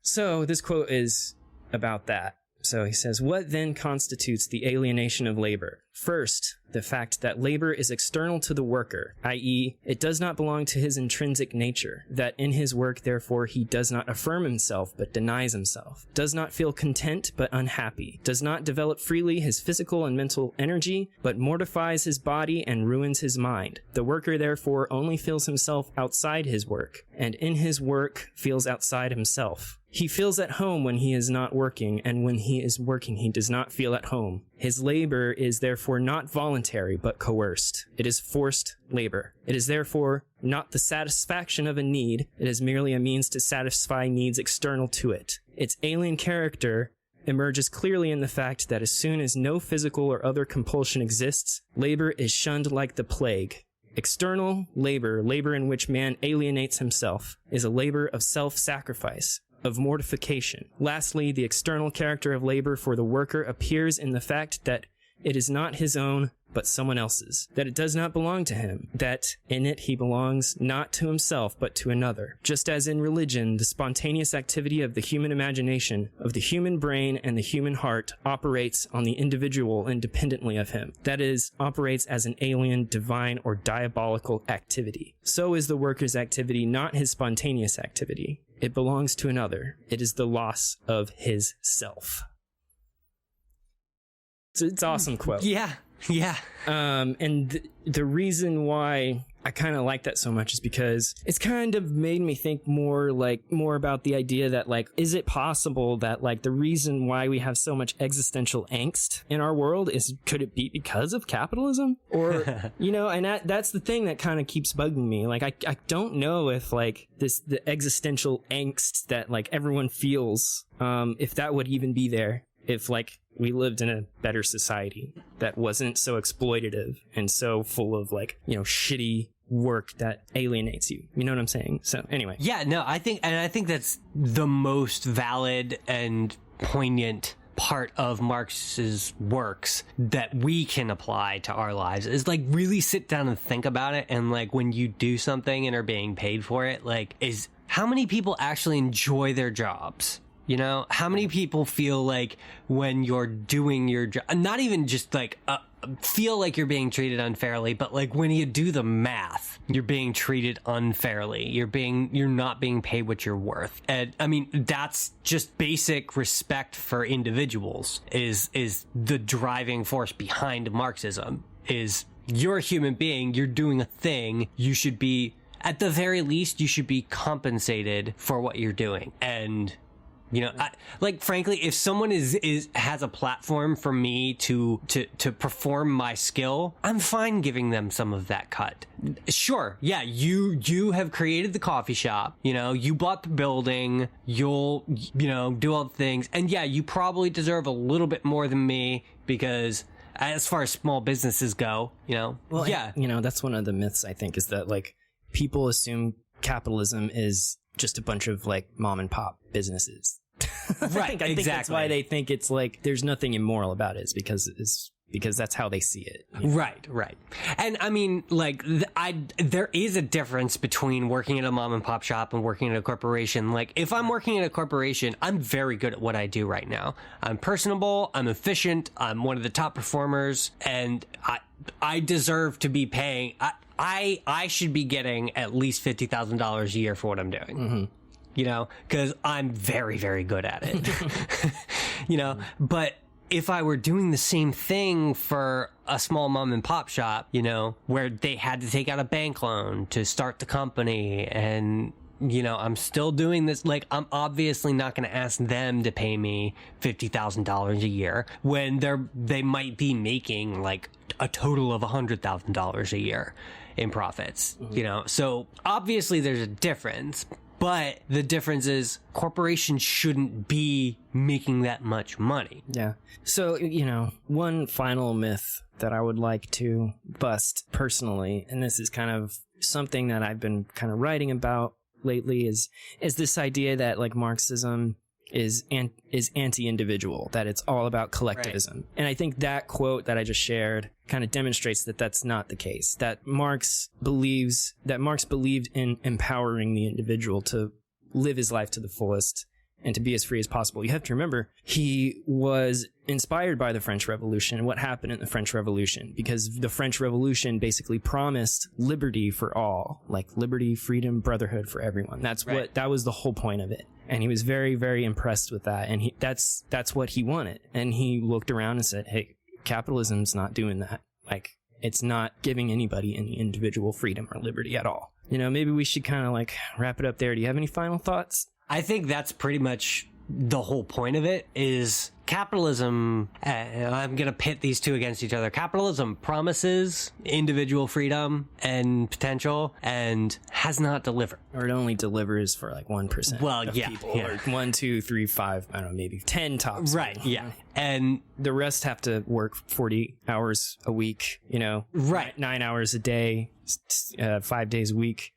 So this quote is about that. So he says, what then constitutes the alienation of labor? First, the fact that labor is external to the worker, i.e., it does not belong to his intrinsic nature, that in his work, therefore, he does not affirm himself but denies himself, does not feel content but unhappy, does not develop freely his physical and mental energy, but mortifies his body and ruins his mind. The worker, therefore, only feels himself outside his work, and in his work feels outside himself. He feels at home when he is not working, and when he is working, he does not feel at home. His labor is therefore not voluntary, but coerced. It is forced labor. It is therefore not the satisfaction of a need. It is merely a means to satisfy needs external to it. Its alien character emerges clearly in the fact that as soon as no physical or other compulsion exists, labor is shunned like the plague. External labor, labor in which man alienates himself, is a labor of self-sacrifice, of mortification. Lastly, the external character of labor for the worker appears in the fact that it is not his own, but someone else's, that it does not belong to him, that in it he belongs not to himself, but to another. Just as in religion, the spontaneous activity of the human imagination, of the human brain and the human heart operates on the individual independently of him, that is, operates as an alien, divine, or diabolical activity. So is the worker's activity not his spontaneous activity. It belongs to another. It is the loss of his self. It's an awesome quote. Yeah. And the reason why I kind of like that so much is because it's kind of made me think more about the idea that, like, is it possible that, like, the reason why we have so much existential angst in our world could it be because of capitalism? Or, you know, and that's the thing that kind of keeps bugging me. Like, I don't know if, like, the existential angst that, like, everyone feels, if that would even be there. If, like, we lived in a better society that wasn't so exploitative and so full of, like, you know, shitty work that alienates you. You know what I'm saying? So anyway. Yeah, no, I think that's the most valid and poignant part of Marx's works that we can apply to our lives is like really sit down and think about it. And like when you do something and are being paid for it, like is how many people actually enjoy their jobs? You know, how many people feel like when you're doing your job, not even just like feel like you're being treated unfairly, but like when you do the math, you're being treated unfairly. You're not being paid what you're worth. And I mean, that's just basic respect for individuals is the driving force behind Marxism. Is you're a human being, you're doing a thing, you should be, at the very least, you should be compensated for what you're doing. And you know, like frankly, if someone has a platform for me to perform my skill, I'm fine giving them some of that cut. Sure, yeah, you have created the coffee shop, you know, you bought the building, you'll, you know, do all the things, and yeah, you probably deserve a little bit more than me because as far as small businesses go, you know, well, yeah, you know, that's one of the myths I think is that like people assume capitalism is just a bunch of like mom and pop businesses. Right, I think that's why they think it's like there's nothing immoral about it. It's because that's how they see it. You know? Right. And I mean, like, there is a difference between working at a mom and pop shop and working at a corporation. Like, if I'm working at a corporation, I'm very good at what I do right now. I'm personable, I'm efficient, I'm one of the top performers, and I deserve to be paying. I should be getting at least $50,000 a year for what I'm doing. Mm-hmm. You know, because I'm very, very good at it. You know, but if I were doing the same thing for a small mom and pop shop, you know, where they had to take out a bank loan to start the company, and you know, I'm still doing this, like, I'm obviously not going to ask them to pay me $50,000 a year when they might be making like a total of $100,000 a year in profits. Mm-hmm. You know, so obviously there's a difference. But the difference is corporations shouldn't be making that much money. Yeah. So, you know, one final myth that I would like to bust personally, and this is kind of something that I've been kind of writing about lately, is this idea that like Marxism is anti-individual, that it's all about collectivism. Right. And I think that quote that I just shared kind of demonstrates that that's not the case, that Marx believed in empowering the individual to live his life to the fullest and to be as free as possible. You have to remember, he was inspired by the French Revolution and what happened in the French Revolution, because the French Revolution basically promised liberty for all, like liberty, freedom, brotherhood for everyone. That was the whole point of it. And he was very, very impressed with that. And that's what he wanted. And he looked around and said, hey, capitalism's not doing that. Like, it's not giving anybody any individual freedom or liberty at all. You know, maybe we should kind of like wrap it up there. Do you have any final thoughts? I think that's pretty much the whole point of it is capitalism. I'm going to pit these two against each other. Capitalism promises individual freedom and potential and has not delivered. Or it only delivers for like 1% of people. Yeah. Or 1, 2, 3, 5, I don't know, maybe 10 tops. Right, yeah. And the rest have to work 40 hours a week, you know. Right. 9 hours a day, 5 days a week.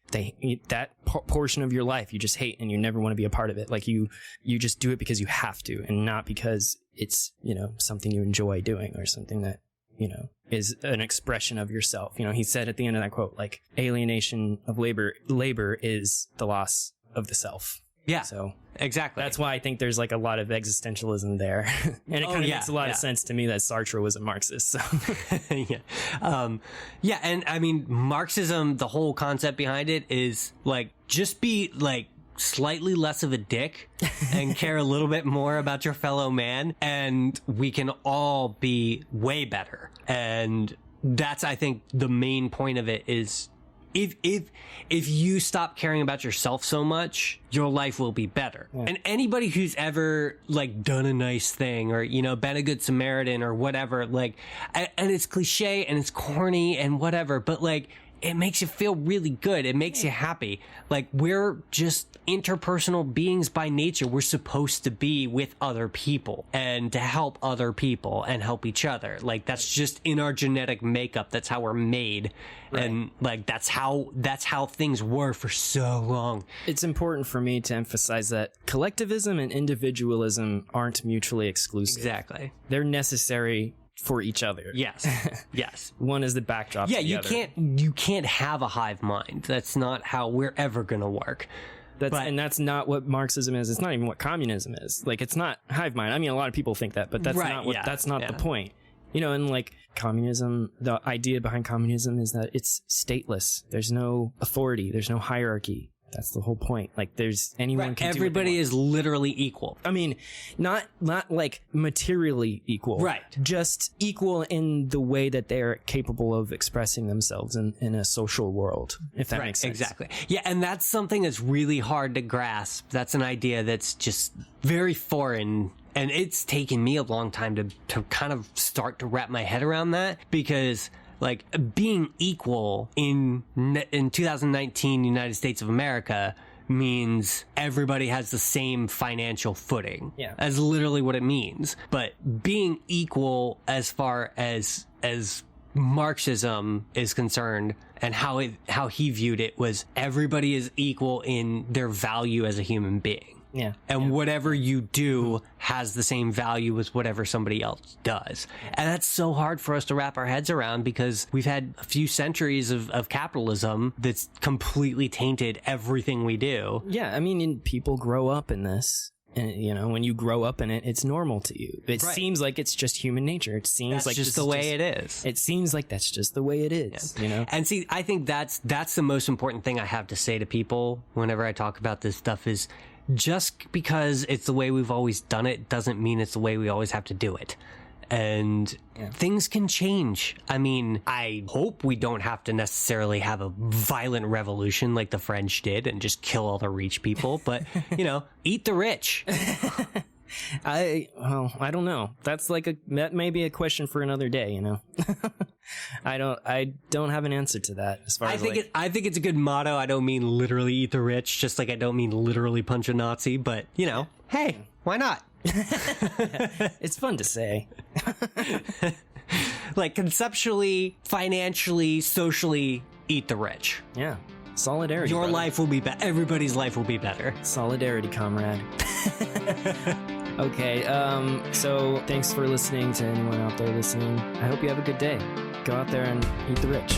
That portion of your life you just hate and you never want to be a part of it. Like you just do it because you have to and not because it's, you know, something you enjoy doing or something that, you know, is an expression of yourself. You know, he said at the end of that quote, like, alienation of labor is the loss of the self. Yeah. So exactly. That's why I think there's like a lot of existentialism there. And it kind of makes a lot of sense to me that Sartre was a Marxist. So. Yeah. And I mean, Marxism, the whole concept behind it is like, just be like slightly less of a dick and care a little bit more about your fellow man. And we can all be way better. And that's, I think, the main point of it is, if you stop caring about yourself so much, your life will be better. Yeah. And anybody who's ever like done a nice thing or, you know, been a good Samaritan or whatever, like, and it's cliche and it's corny and whatever, but like, it makes you feel really good. It makes you happy. Like, we're just interpersonal beings by nature. We're supposed to be with other people and to help other people and help each other. Like, that's just in our genetic makeup. That's how we're made. Right. And like, that's how things were for so long. It's important for me to emphasize that collectivism and individualism aren't mutually exclusive. Exactly. They're necessary for each other. Yes. Yes. One is the backdrop to the other. You can't have a hive mind. That's not how we're ever going to work. And that's not what Marxism is. It's not even what communism is. Like, it's not hive mind. I mean, a lot of people think that, but that's not the point. You know, and like communism, the idea behind communism is that it's stateless. There's no authority. There's no hierarchy. That's the whole point. Like, there's anyone can everybody is literally equal. I mean, not like materially equal. Right. Just equal in the way that they're capable of expressing themselves in a social world, if that makes sense. Exactly. Yeah, and that's something that's really hard to grasp. That's an idea that's just very foreign. And it's taken me a long time to kind of start to wrap my head around that, because like, being equal in 2019 United States of America means everybody has the same financial footing. Yeah. That's literally what it means. But being equal as far as Marxism is concerned, and how he viewed it, was everybody is equal in their value as a human being. Yeah. And whatever you do has the same value as whatever somebody else does. And that's so hard for us to wrap our heads around, because we've had a few centuries of capitalism that's completely tainted everything we do. Yeah. I mean, people grow up in this. And, you know, when you grow up in it, it's normal to you. It seems like it's just human nature. It seems that's like just the way it is. It seems like that's just the way it is, you know? And see, I think that's the most important thing I have to say to people whenever I talk about this stuff is, just because it's the way we've always done it doesn't mean it's the way we always have to do it. And things can change. I mean, I hope we don't have to necessarily have a violent revolution like the French did and just kill all the rich people, but, you know, eat the rich. I don't know. That may be a question for another day, you know. I don't have an answer to that as far as I think it's a good motto. I don't mean literally eat the rich, just like I don't mean literally punch a Nazi, but, you know, hey, why not? It's fun to say. Like, conceptually, financially, socially, eat the rich. Yeah. Solidarity. Your life will be better. Everybody's life will be better. Solidarity, comrade. Okay, so thanks for listening to anyone out there listening. I hope you have a good day. Go out there and eat the rich.